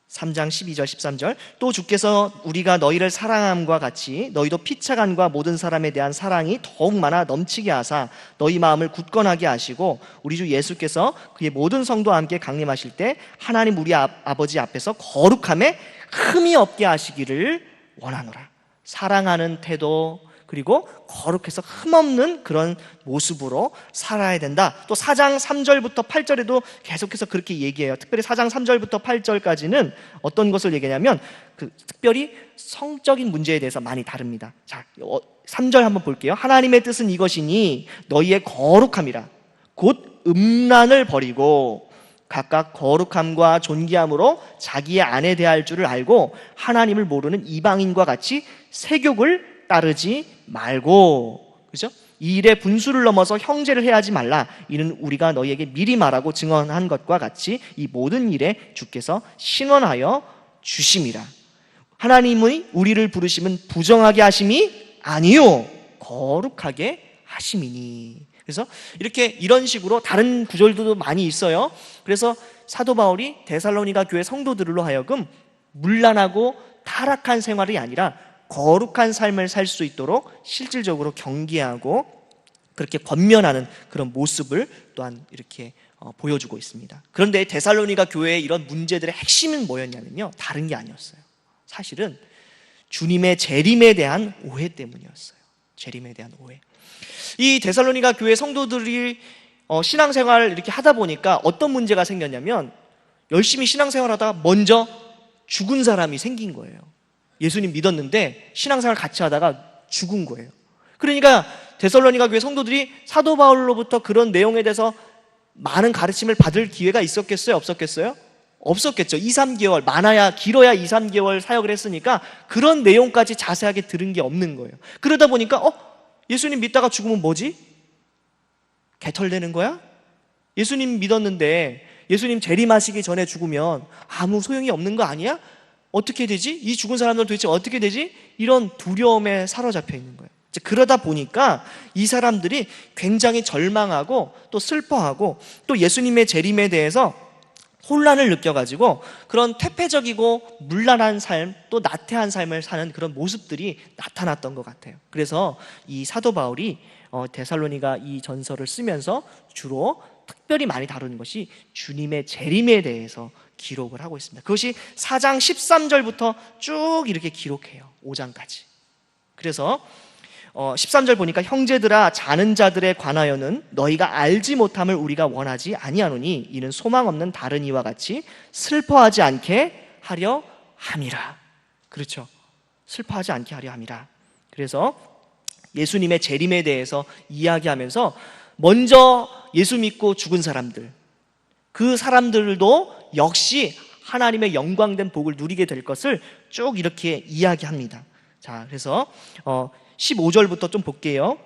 3장 12절 13절. 또 주께서 우리가 너희를 사랑함과 같이 너희도 피차간과 모든 사람에 대한 사랑이 더욱 많아 넘치게 하사 너희 마음을 굳건하게 하시고 우리 주 예수께서 그의 모든 성도와 함께 강림하실 때 하나님 우리 아버지 앞에서 거룩함에 흠이 없게 하시기를 원하노라. 사랑하는 태도, 그리고 거룩해서 흠없는 그런 모습으로 살아야 된다. 또 4장 3절부터 8절에도 계속해서 그렇게 얘기해요. 특별히 4장 3절부터 8절까지는 어떤 것을 얘기하냐면 특별히 성적인 문제에 대해서 많이 다릅니다. 자, 3절 한번 볼게요. 하나님의 뜻은 이것이니 너희의 거룩함이라. 곧 음란을 버리고 각각 거룩함과 존귀함으로 자기의 아내 대할 줄을 알고 하나님을 모르는 이방인과 같이 세욕을 따르지 말고, 그죠? 이 일의 분수를 넘어서 형제를 해하지 말라. 이는 우리가 너희에게 미리 말하고 증언한 것과 같이 이 모든 일에 주께서 신원하여 주심이라. 하나님의 우리를 부르심은 부정하게 하심이 아니요 거룩하게 하심이니. 그래서 이렇게 이런 식으로 다른 구절도 많이 있어요. 그래서 사도 바울이 데살로니가 교회 성도들로 하여금 문란하고 타락한 생활이 아니라 거룩한 삶을 살 수 있도록 실질적으로 경계하고 그렇게 권면하는 그런 모습을 또한 이렇게 보여주고 있습니다. 그런데 데살로니가 교회의 이런 문제들의 핵심은 뭐였냐면요, 다른 게 아니었어요. 사실은 주님의 재림에 대한 오해 때문이었어요. 재림에 대한 오해. 이 데살로니가 교회 성도들이 신앙생활을 이렇게 하다 보니까 어떤 문제가 생겼냐면, 열심히 신앙생활하다가 먼저 죽은 사람이 생긴 거예요. 예수님 믿었는데 신앙생활 같이 하다가 죽은 거예요. 그러니까 데살로니가 교회 성도들이 사도 바울로부터 그런 내용에 대해서 많은 가르침을 받을 기회가 있었겠어요? 없었겠어요? 없었겠죠. 2, 3개월, 많아야 길어야 2, 3개월 사역을 했으니까 그런 내용까지 자세하게 들은 게 없는 거예요. 그러다 보니까 예수님 믿다가 죽으면 뭐지? 개털되는 거야? 예수님 믿었는데 예수님 재림하시기 전에 죽으면 아무 소용이 없는 거 아니야? 어떻게 되지? 이 죽은 사람들 도대체 어떻게 되지? 이런 두려움에 사로잡혀 있는 거예요. 그러다 보니까 이 사람들이 굉장히 절망하고 또 슬퍼하고 또 예수님의 재림에 대해서 혼란을 느껴가지고 그런 퇴폐적이고 문란한 삶, 또 나태한 삶을 사는 그런 모습들이 나타났던 것 같아요. 그래서 이 사도 바울이 데살로니가 이 전서를 쓰면서 주로 특별히 많이 다루는 것이 주님의 재림에 대해서 기록을 하고 있습니다. 그것이 4장 13절부터 쭉 이렇게 기록해요. 5장까지. 그래서 13절 보니까 형제들아 자는 자들에 관하여는 너희가 알지 못함을 우리가 원하지 아니하노니 이는 소망 없는 다른 이와 같이 슬퍼하지 않게 하려 함이라. 그렇죠. 슬퍼하지 않게 하려 함이라. 그래서 예수님의 재림에 대해서 이야기하면서 먼저 예수 믿고 죽은 사람들, 그 사람들도 역시 하나님의 영광된 복을 누리게 될 것을 쭉 이렇게 이야기합니다. 자, 그래서 15절부터 좀 볼게요.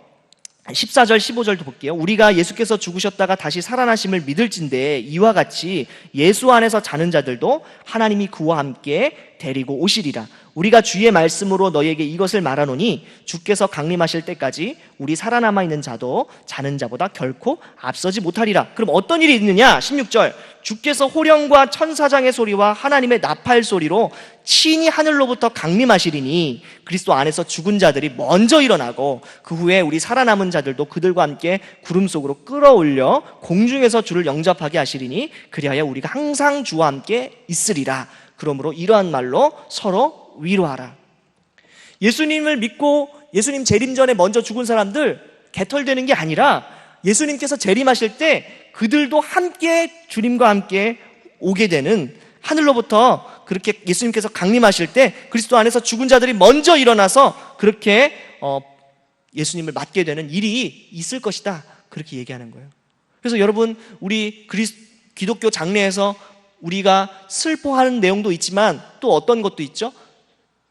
14절, 15절도 볼게요. 우리가 예수께서 죽으셨다가 다시 살아나심을 믿을진데 이와 같이 예수 안에서 자는 자들도 하나님이 그와 함께 데리고 오시리라. 우리가 주의 말씀으로 너희에게 이것을 말하노니 주께서 강림하실 때까지 우리 살아남아 있는 자도 자는 자보다 결코 앞서지 못하리라. 그럼 어떤 일이 있느냐? 16절. 주께서 호령과 천사장의 소리와 하나님의 나팔 소리로 친히 하늘로부터 강림하시리니 그리스도 안에서 죽은 자들이 먼저 일어나고 그 후에 우리 살아남은 자들도 그들과 함께 구름 속으로 끌어올려 공중에서 주를 영접하게 하시리니 그리하여 우리가 항상 주와 함께 있으리라. 그러므로 이러한 말로 서로 위로하라. 예수님을 믿고 예수님 재림 전에 먼저 죽은 사람들 개털되는 게 아니라 예수님께서 재림하실 때 그들도 함께 주님과 함께 오게 되는, 하늘로부터 그렇게 예수님께서 강림하실 때 그리스도 안에서 죽은 자들이 먼저 일어나서 그렇게 예수님을 맞게 되는 일이 있을 것이다. 그렇게 얘기하는 거예요. 그래서 여러분, 우리 기독교 장례에서 우리가 슬퍼하는 내용도 있지만 또 어떤 것도 있죠?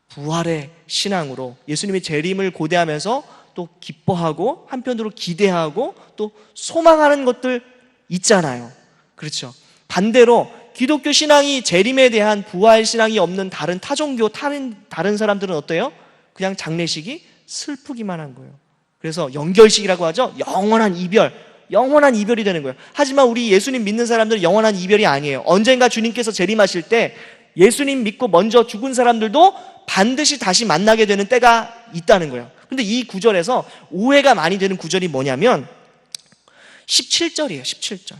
부활의 신앙으로 예수님의 재림을 고대하면서 또 기뻐하고 한편으로 기대하고 또 소망하는 것들 있잖아요. 그렇죠. 반대로 기독교 신앙이 재림에 대한 부활 신앙이 없는 다른 타종교, 다른 사람들은 어때요? 그냥 장례식이 슬프기만 한 거예요. 그래서 연결식이라고 하죠. 영원한 이별이 되는 거예요. 하지만 우리 예수님 믿는 사람들은 영원한 이별이 아니에요. 언젠가 주님께서 재림하실 때 예수님 믿고 먼저 죽은 사람들도 반드시 다시 만나게 되는 때가 있다는 거예요. 근데 이 구절에서 오해가 많이 되는 구절이 뭐냐면 17절이에요. 17절.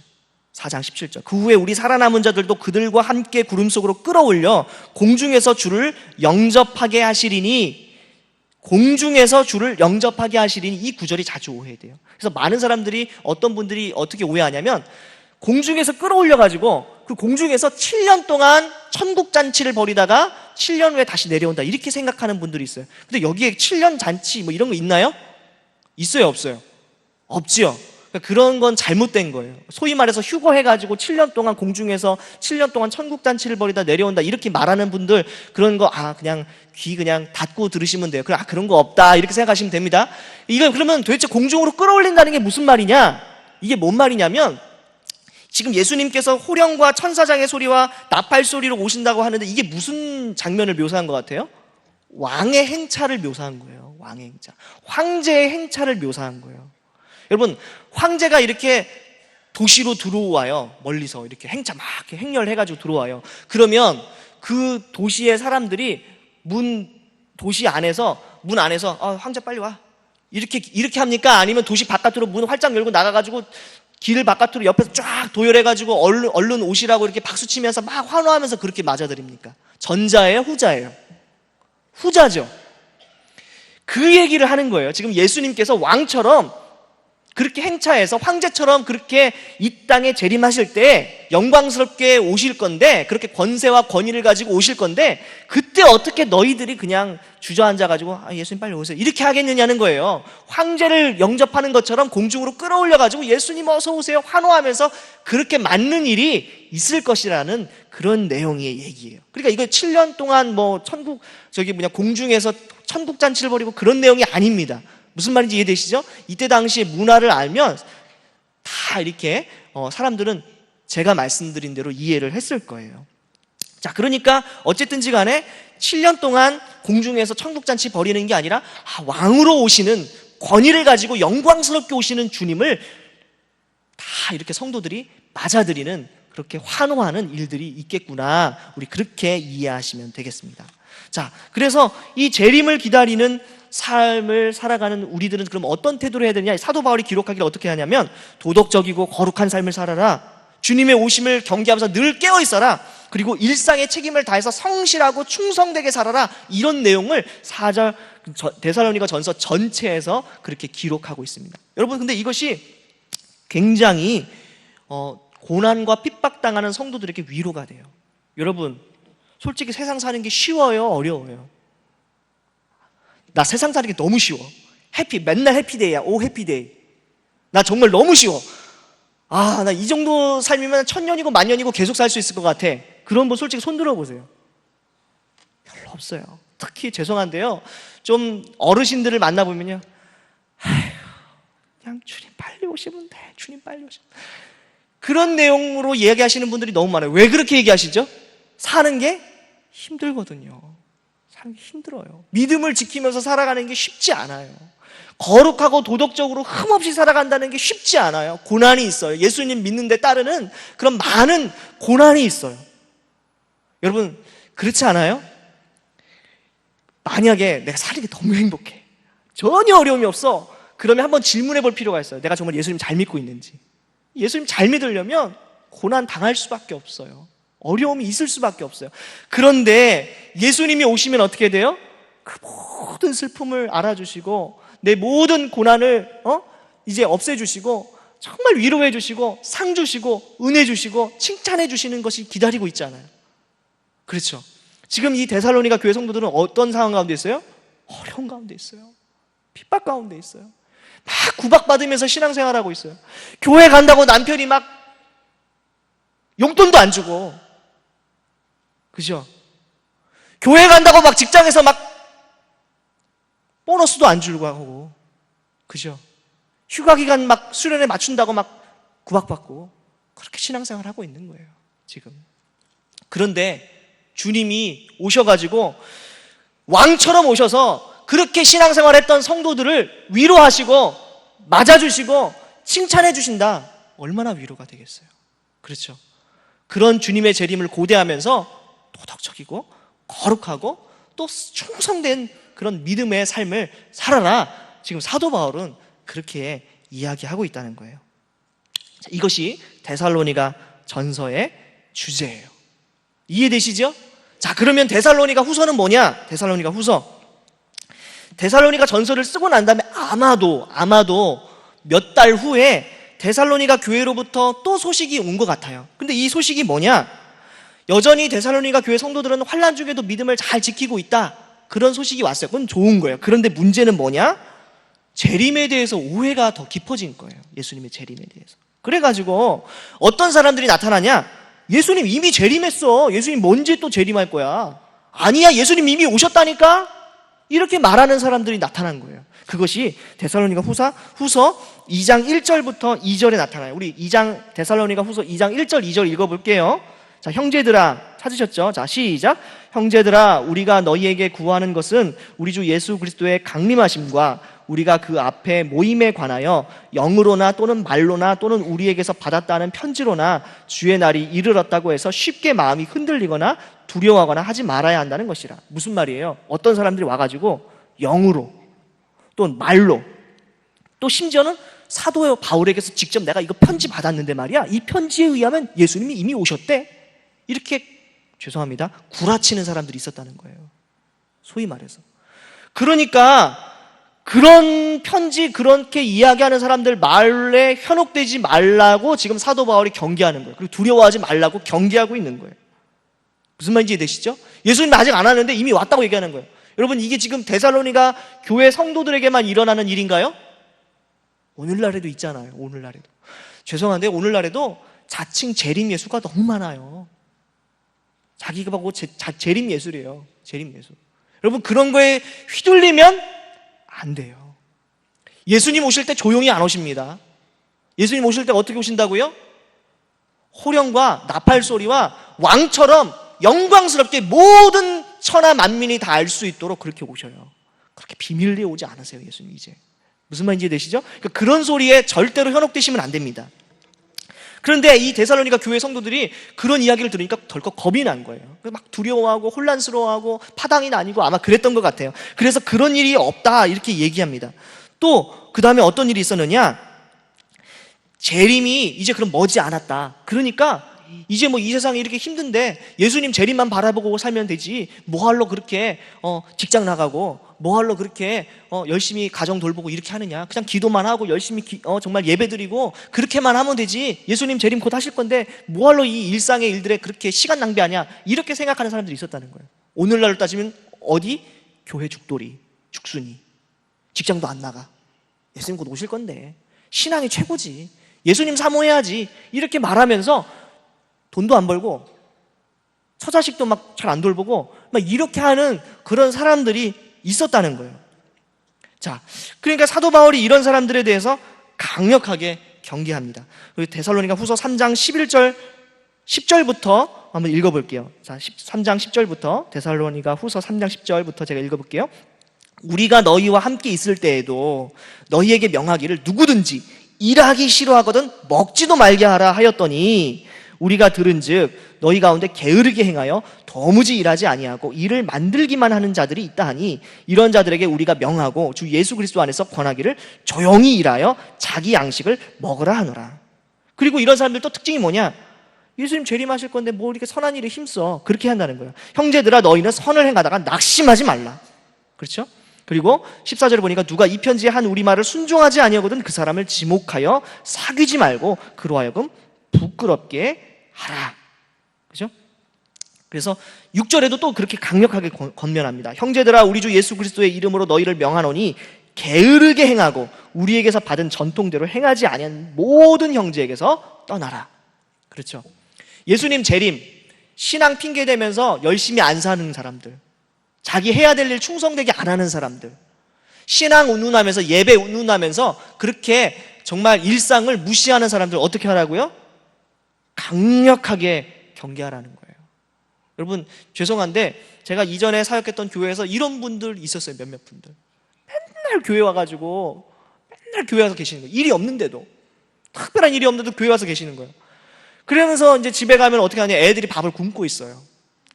4장 17절. 그 후에 우리 살아남은 자들도 그들과 함께 구름 속으로 끌어올려 공중에서 주를 영접하게 하시리니, 공중에서 주를 영접하게 하시리니, 이 구절이 자주 오해돼요. 그래서 많은 사람들이, 어떤 분들이 어떻게 오해하냐면 공중에서 끌어올려가지고 그 공중에서 7년 동안 천국 잔치를 벌이다가 7년 후에 다시 내려온다, 이렇게 생각하는 분들이 있어요. 근데 여기에 7년 잔치 뭐 이런 거 있나요? 있어요, 없어요? 없지요. 그러니까 그런 건 잘못된 거예요. 소위 말해서 휴거해가지고 7년 동안 공중에서 7년 동안 천국잔치를 벌이다 내려온다 이렇게 말하는 분들, 그런 거 그냥 귀 그냥 닫고 들으시면 돼요. 그런 거 없다 이렇게 생각하시면 됩니다. 이거 그러면 도대체 공중으로 끌어올린다는 게 무슨 말이냐? 이게 뭔 말이냐면, 지금 예수님께서 호령과 천사장의 소리와 나팔 소리로 오신다고 하는데 이게 무슨 장면을 묘사한 것 같아요? 왕의 행차를 묘사한 거예요. 왕의 행차, 황제의 행차를 묘사한 거예요. 여러분, 황제가 이렇게 도시로 들어와요. 멀리서 이렇게 행차 막 이렇게 행렬해가지고 들어와요. 그러면 그 도시의 사람들이 도시 안에서 문 안에서 황제 빨리 와 이렇게 합니까? 아니면 도시 바깥으로 문 활짝 열고 나가가지고 길 바깥으로 옆에서 쫙 도열해가지고 얼른 오시라고 이렇게 박수치면서 막 환호하면서 그렇게 맞아들입니까? 전자예요, 후자예요? 후자죠. 그 얘기를 하는 거예요. 지금 예수님께서 왕처럼 그렇게 행차해서 황제처럼 그렇게 이 땅에 재림하실 때 영광스럽게 오실 건데, 그렇게 권세와 권위를 가지고 오실 건데, 그때 어떻게 너희들이 그냥 주저앉아가지고 예수님 빨리 오세요 이렇게 하겠느냐는 거예요. 황제를 영접하는 것처럼 공중으로 끌어올려가지고 예수님 어서 오세요 환호하면서 그렇게 맞는 일이 있을 것이라는 그런 내용의 얘기예요. 그러니까 이거 7년 동안 공중에서 천국잔치를 벌이고 그런 내용이 아닙니다. 무슨 말인지 이해되시죠? 이때 당시의 문화를 알면 다 이렇게 사람들은 제가 말씀드린 대로 이해를 했을 거예요. 자, 그러니까 어쨌든지 간에 7년 동안 공중에서 천국잔치 벌이는 게 아니라 왕으로 오시는, 권위를 가지고 영광스럽게 오시는 주님을 다 이렇게 성도들이 맞아들이는, 그렇게 환호하는 일들이 있겠구나, 우리 그렇게 이해하시면 되겠습니다. 자, 그래서 이 재림을 기다리는 삶을 살아가는 우리들은 그럼 어떤 태도를 해야 되냐? 사도 바울이 기록하기를 어떻게 하냐면, 도덕적이고 거룩한 삶을 살아라, 주님의 오심을 경계하면서 늘 깨어있어라, 그리고 일상의 책임을 다해서 성실하고 충성되게 살아라, 이런 내용을 4절 데살로니가 전서 전체에서 그렇게 기록하고 있습니다. 여러분, 근데 이것이 굉장히 고난과 핍박당하는 성도들에게 위로가 돼요. 여러분, 솔직히 세상 사는 게 쉬워요, 어려워요? 나 세상 사는 게 너무 쉬워. 맨날 해피데이야. 오 해피데이. 나 정말 너무 쉬워. 나 이 정도 삶이면 1000년이고 10,000년이고 계속 살 수 있을 것 같아. 그런 분 솔직히 손 들어보세요. 별로 없어요. 특히 죄송한데요, 좀 어르신들을 만나보면요, 그냥 주님 빨리 오시면 돼, 주님 빨리 오시면 돼, 그런 내용으로 얘기하시는 분들이 너무 많아요. 왜 그렇게 얘기하시죠? 사는 게 힘들거든요. 사는 게 힘들어요. 믿음을 지키면서 살아가는 게 쉽지 않아요. 거룩하고 도덕적으로 흠없이 살아간다는 게 쉽지 않아요. 고난이 있어요. 예수님 믿는 데 따르는 그런 많은 고난이 있어요. 여러분, 그렇지 않아요? 만약에 내가 사는 게 너무 행복해, 전혀 어려움이 없어, 그러면 한번 질문해 볼 필요가 있어요. 내가 정말 예수님 잘 믿고 있는지. 예수님 잘 믿으려면 고난 당할 수밖에 없어요. 어려움이 있을 수밖에 없어요. 그런데 예수님이 오시면 어떻게 돼요? 그 모든 슬픔을 알아주시고 내 모든 고난을 이제 없애주시고 정말 위로해 주시고 상 주시고 은혜 주시고 칭찬해 주시는 것이 기다리고 있잖아요. 그렇죠? 지금 이 데살로니가 교회 성도들은 어떤 상황 가운데 있어요? 어려운 가운데 있어요. 핍박 가운데 있어요. 막 구박받으면서 신앙생활하고 있어요. 교회 간다고 남편이 막 용돈도 안 주고, 그죠? 교회 간다고 막 직장에서 막 보너스도 안 주고 하고, 그죠? 휴가 기간 막 수련회 맞춘다고 막 구박받고, 그렇게 신앙생활하고 있는 거예요, 지금. 그런데 주님이 오셔가지고 왕처럼 오셔서 그렇게 신앙생활했던 성도들을 위로하시고 맞아주시고 칭찬해 주신다. 얼마나 위로가 되겠어요. 그렇죠? 그런 주님의 재림을 고대하면서 도덕적이고 거룩하고 또 충성된 그런 믿음의 삶을 살아라. 지금 사도 바울은 그렇게 이야기하고 있다는 거예요. 이것이 데살로니가 전서의 주제예요. 이해되시죠? 자, 그러면 데살로니가 후서는 뭐냐? 데살로니가 후서, 데살로니가 전서를 쓰고 난 다음에 아마도 몇 달 후에 데살로니가 교회로부터 또 소식이 온 것 같아요. 근데 이 소식이 뭐냐? 여전히 데살로니가 교회 성도들은 환난 중에도 믿음을 잘 지키고 있다, 그런 소식이 왔어요. 그건 좋은 거예요. 그런데 문제는 뭐냐? 재림에 대해서 오해가 더 깊어진 거예요. 예수님의 재림에 대해서. 그래가지고 어떤 사람들이 나타나냐? 예수님 이미 재림했어. 예수님 언제 또 재림할 거야? 아니야, 예수님 이미 오셨다니까? 이렇게 말하는 사람들이 나타난 거예요. 그것이 데살로니가 후서 2장 1절부터 2절에 나타나요. 우리 데살로니가 후서 2장 1절 2절 읽어볼게요. 자, 형제들아, 찾으셨죠? 자, 시작. 형제들아, 우리가 너희에게 구하는 것은 우리 주 예수 그리스도의 강림하심과 우리가 그 앞에 모임에 관하여 영으로나 또는 말로나 또는 우리에게서 받았다는 편지로나 주의 날이 이르렀다고 해서 쉽게 마음이 흔들리거나 두려워하거나 하지 말아야 한다는 것이라. 무슨 말이에요? 어떤 사람들이 와가지고 영으로 또 말로 또 심지어는 사도 바울에게서 직접 내가 이거 편지 받았는데 말이야, 이 편지에 의하면 예수님이 이미 오셨대, 이렇게 죄송합니다, 구라치는 사람들이 있었다는 거예요. 소위 말해서. 그러니까 그런 편지 그렇게 이야기하는 사람들 말에 현혹되지 말라고 지금 사도 바울이 경계하는 거예요. 그리고 두려워하지 말라고 경계하고 있는 거예요. 무슨 말인지 이해되시죠? 예수님 아직 안 왔는데 이미 왔다고 얘기하는 거예요. 여러분, 이게 지금 데살로니가 교회 성도들에게만 일어나는 일인가요? 오늘날에도 있잖아요. 오늘날에도. 죄송한데 오늘날에도 자칭 재림 예수가 너무 많아요. 자기가 보고 재림 예술이에요. 재림 예술. 여러분, 그런 거에 휘둘리면 안 돼요. 예수님 오실 때 조용히 안 오십니다. 예수님 오실 때 어떻게 오신다고요? 호령과 나팔 소리와 왕처럼 영광스럽게 모든 천하 만민이 다 알 수 있도록 그렇게 오셔요. 그렇게 비밀리에 오지 않으세요, 예수님 이제. 무슨 말인지 되시죠? 그러니까 그런 소리에 절대로 현혹되시면 안 됩니다. 그런데 이 데살로니가 교회 성도들이 그런 이야기를 들으니까 덜컥 겁이 난 거예요. 막 두려워하고 혼란스러워하고 파당이 나뉘고 아마 그랬던 것 같아요. 그래서 그런 일이 없다 이렇게 얘기합니다. 또 그 다음에 어떤 일이 있었느냐? 재림이 이제 그럼 머지 않았다. 그러니까 이제 뭐 이 세상이 이렇게 힘든데 예수님 재림만 바라보고 살면 되지, 뭐하러 그렇게 직장 나가고 뭐하러 그렇게 열심히 가정 돌보고 이렇게 하느냐. 그냥 기도만 하고 열심히 정말 예배드리고 그렇게만 하면 되지, 예수님 재림 곧 하실 건데 뭐하러 이 일상의 일들에 그렇게 시간 낭비하냐, 이렇게 생각하는 사람들이 있었다는 거예요. 오늘날로 따지면 어디? 교회 죽돌이, 죽순이, 직장도 안 나가, 예수님 곧 오실 건데 신앙이 최고지, 예수님 사모해야지, 이렇게 말하면서 돈도 안 벌고 처자식도 막 잘 안 돌보고 막 이렇게 하는 그런 사람들이 있었다는 거예요. 자, 그러니까 사도 바울이 이런 사람들에 대해서 강력하게 경계합니다. 데살로니가 후서 3장 10절부터 한번 읽어볼게요. 자, 3장 10절부터 데살로니가 후서 3장 10절부터 제가 읽어볼게요. 우리가 너희와 함께 있을 때에도 너희에게 명하기를 누구든지 일하기 싫어하거든 먹지도 말게 하라 하였더니 우리가 들은즉 너희 가운데 게으르게 행하여 도무지 일하지 아니하고 일을 만들기만 하는 자들이 있다 하니 이런 자들에게 우리가 명하고 주 예수 그리스도 안에서 권하기를 조용히 일하여 자기 양식을 먹으라 하노라. 그리고 이런 사람들 또 특징이 뭐냐? 예수님 재림하실 건데 뭐 이렇게 선한 일에 힘써, 그렇게 한다는 거예요. 형제들아, 너희는 선을 행하다가 낙심하지 말라. 그렇죠? 그리고 14절에 보니까 누가 이 편지에 한 우리말을 순종하지 아니하거든 그 사람을 지목하여 사귀지 말고 그로 하여금 부끄럽게 하라. 그죠? 그래서 6절에도 또 그렇게 강력하게 권면합니다. 형제들아, 우리 주 예수 그리스도의 이름으로 너희를 명하노니 게으르게 행하고 우리에게서 받은 전통대로 행하지 아니한 모든 형제에게서 떠나라. 그렇죠? 예수님 재림, 신앙 핑계 대면서 열심히 안 사는 사람들, 자기 해야 될 일 충성되게 안 하는 사람들, 신앙 운운하면서 예배 운운하면서 그렇게 정말 일상을 무시하는 사람들 어떻게 하라고요? 강력하게 경계하라는 거예요. 여러분, 죄송한데 제가 이전에 사역했던 교회에서 이런 분들 있었어요. 몇몇 분들 맨날 교회 와가지고 맨날 교회 와서 계시는 거예요. 일이 없는데도, 특별한 일이 없는데도 교회 와서 계시는 거예요. 그러면서 이제 집에 가면 어떻게 하냐, 애들이 밥을 굶고 있어요.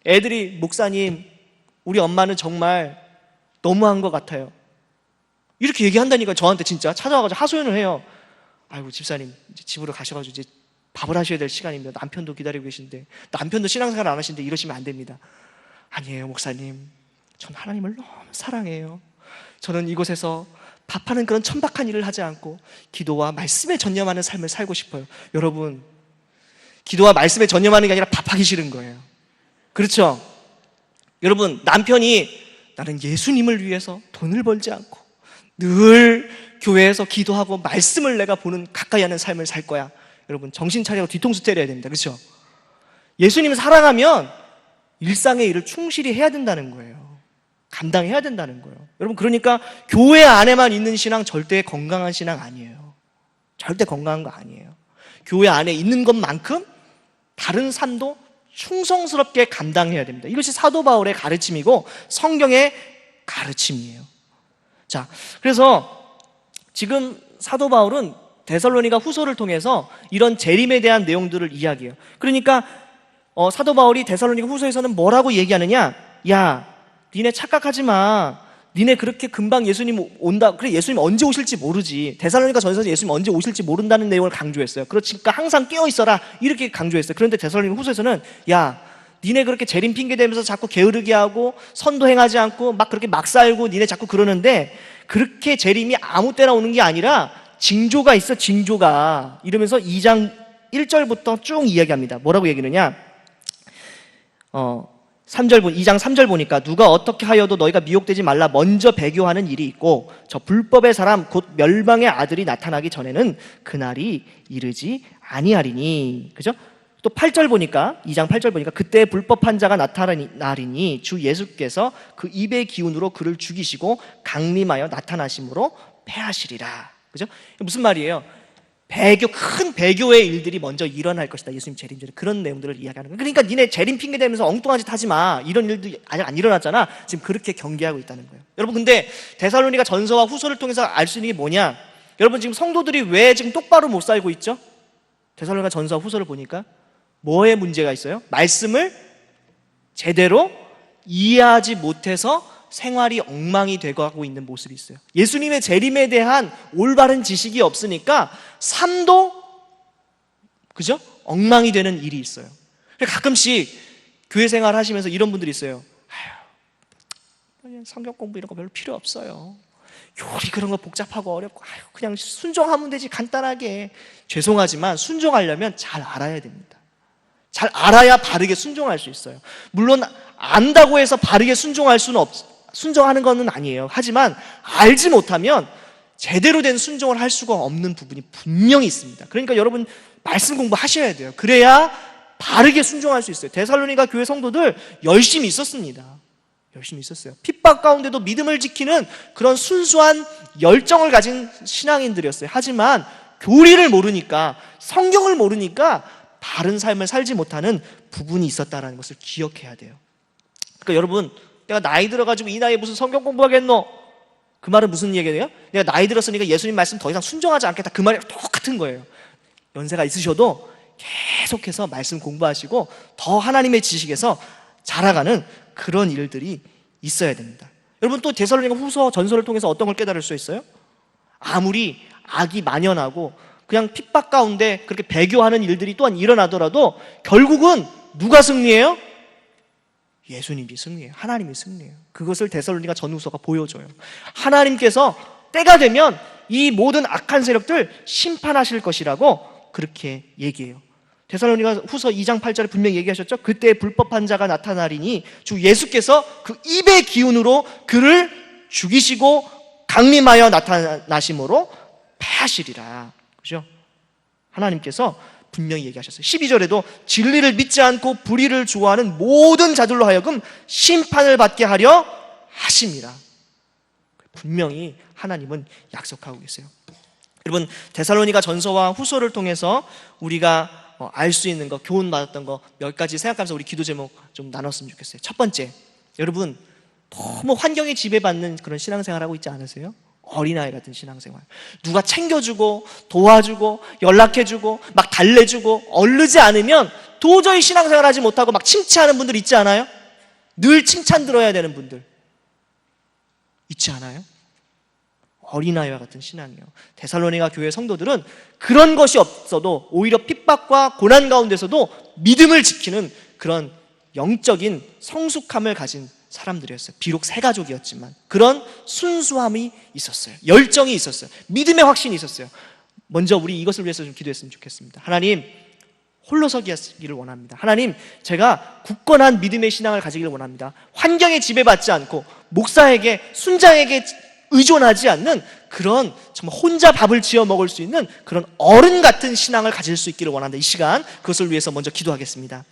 애들이 목사님, 우리 엄마는 정말 너무한 것 같아요, 이렇게 얘기한다니까. 저한테 진짜 찾아와가지고 하소연을 해요. 아이고 집사님, 이제 집으로 가셔가지고 이제 밥을 하셔야 될 시간입니다. 남편도 기다리고 계신데, 남편도 신앙생활 안 하시는데 이러시면 안 됩니다. 아니에요 목사님, 전 하나님을 너무 사랑해요. 저는 이곳에서 밥하는 그런 천박한 일을 하지 않고 기도와 말씀에 전념하는 삶을 살고 싶어요. 여러분, 기도와 말씀에 전념하는 게 아니라 밥하기 싫은 거예요. 그렇죠? 여러분, 남편이 나는 예수님을 위해서 돈을 벌지 않고 늘 교회에서 기도하고 말씀을 내가 보는 가까이 하는 삶을 살 거야. 여러분 정신 차리고 뒤통수 때려야 됩니다. 그렇죠? 예수님을 사랑하면 일상의 일을 충실히 해야 된다는 거예요. 감당해야 된다는 거예요. 여러분 그러니까 교회 안에만 있는 신앙 절대 건강한 신앙 아니에요. 절대 건강한 거 아니에요. 교회 안에 있는 것만큼 다른 삶도 충성스럽게 감당해야 됩니다. 이것이 사도 바울의 가르침이고 성경의 가르침이에요. 자, 그래서 지금 사도 바울은 데살로니가 후서를 통해서 이런 재림에 대한 내용들을 이야기해요. 그러니까 사도 바울이 데살로니가 후서에서는 뭐라고 얘기하느냐? 야, 니네 착각하지 마. 니네 그렇게 금방 예수님 온다. 그래, 예수님 언제 오실지 모르지. 데살로니가 전서에서 예수님 언제 오실지 모른다는 내용을 강조했어요. 그러니까 항상 깨어 있어라. 이렇게 강조했어요. 그런데 데살로니가 후서에서는 야, 니네 그렇게 재림 핑계 대면서 자꾸 게으르게 하고 선도 행하지 않고 막 그렇게 막 살고 니네 자꾸 그러는데 그렇게 재림이 아무 때나 오는 게 아니라 징조가 있어, 징조가. 이러면서 2장 1절부터 쭉 이야기합니다. 뭐라고 얘기하느냐? 2장 3절 보니까 누가 어떻게 하여도 너희가 미혹되지 말라 먼저 배교하는 일이 있고 저 불법의 사람 곧 멸망의 아들이 나타나기 전에는 그날이 이르지 아니하리니. 그죠? 또 8절 보니까 2장 8절 보니까 그때 불법한 자가 나타나리니 주 예수께서 그 입의 기운으로 그를 죽이시고 강림하여 나타나심으로 패하시리라. 그죠? 무슨 말이에요? 큰 배교의 일들이 먼저 일어날 것이다. 예수님 재림 전에 그런 내용들을 이야기하는 거예요. 그러니까 니네 재림 핑계 대면서 엉뚱한 짓 하지 마. 이런 일도 아직 안 일어났잖아. 지금 그렇게 경계하고 있다는 거예요. 여러분 근데 데살로니가 전서와 후서를 통해서 알 수 있는 게 뭐냐? 여러분 지금 성도들이 왜 지금 똑바로 못 살고 있죠? 데살로니가 전서와 후서를 보니까 뭐에 문제가 있어요? 말씀을 제대로 이해하지 못해서 생활이 엉망이 되고 있는 모습이 있어요. 예수님의 재림에 대한 올바른 지식이 없으니까 삶도 그죠? 엉망이 되는 일이 있어요. 가끔씩 교회 생활 하시면서 이런 분들이 있어요. 성경 공부 이런 거 별로 필요 없어요. 요리 그런 거 복잡하고 어렵고 그냥 순종하면 되지 간단하게. 죄송하지만 순종하려면 잘 알아야 됩니다. 잘 알아야 바르게 순종할 수 있어요. 물론 안다고 해서 바르게 순종하는 것은 아니에요. 하지만 알지 못하면 제대로 된 순종을 할 수가 없는 부분이 분명히 있습니다. 그러니까 여러분 말씀 공부하셔야 돼요. 그래야 바르게 순종할 수 있어요. 데살로니가 교회 성도들 열심히 있었습니다. 열심히 있었어요. 핍박 가운데도 믿음을 지키는 그런 순수한 열정을 가진 신앙인들이었어요. 하지만 교리를 모르니까 성경을 모르니까 바른 삶을 살지 못하는 부분이 있었다는 것을 기억해야 돼요. 그러니까 여러분 내가 나이 들어가지고 이 나이에 무슨 성경 공부하겠노? 그 말은 무슨 얘기예요? 내가 나이 들었으니까 예수님 말씀 더 이상 순종하지 않겠다. 그 말이 똑같은 거예요. 연세가 있으셔도 계속해서 말씀 공부하시고 더 하나님의 지식에서 자라가는 그런 일들이 있어야 됩니다. 여러분 또 데살로니가 후서 전서를 통해서 어떤 걸 깨달을 수 있어요? 아무리 악이 만연하고 그냥 핍박 가운데 그렇게 배교하는 일들이 또한 일어나더라도 결국은 누가 승리해요? 예수님이 승리해요. 하나님이 승리해요. 그것을 데살로니가 전후서가 보여줘요. 하나님께서 때가 되면 이 모든 악한 세력들 심판하실 것이라고 그렇게 얘기해요. 데살로니가 후서 2장 8절에 분명히 얘기하셨죠. 그때 불법한 자가 나타나리니 주 예수께서 그 입의 기운으로 그를 죽이시고 강림하여 나타나심으로 패하시리라. 그죠? 하나님께서 분명히 얘기하셨어요. 12절에도 진리를 믿지 않고 불의를 좋아하는 모든 자들로 하여금 심판을 받게 하려 하심이라. 분명히 하나님은 약속하고 계세요. 여러분 데살로니가 전서와 후서를 통해서 우리가 알 수 있는 거, 교훈 받았던 거 몇 가지 생각하면서 우리 기도 제목 좀 나눴으면 좋겠어요. 첫 번째, 여러분 너무 환경에 지배받는 그런 신앙생활 하고 있지 않으세요? 어린아이 같은 신앙생활. 누가 챙겨주고 도와주고 연락해주고 막 달래주고 얼르지 않으면 도저히 신앙생활 하지 못하고 막 침체하는 분들 있지 않아요? 늘 칭찬 들어야 되는 분들 있지 않아요? 어린아이와 같은 신앙이요. 데살로니가 교회 성도들은 그런 것이 없어도 오히려 핍박과 고난 가운데서도 믿음을 지키는 그런 영적인 성숙함을 가진 사람들이었어요. 비록 새 가족이었지만 그런 순수함이 있었어요. 열정이 있었어요. 믿음의 확신이 있었어요. 먼저 우리 이것을 위해서 좀 기도했으면 좋겠습니다. 하나님, 홀로서기 하기를 원합니다. 하나님, 제가 굳건한 믿음의 신앙을 가지기를 원합니다. 환경에 지배받지 않고 목사에게, 순장에게 의존하지 않는 그런 정말 혼자 밥을 지어 먹을 수 있는 그런 어른 같은 신앙을 가질 수 있기를 원한다. 이 시간 그것을 위해서 먼저 기도하겠습니다.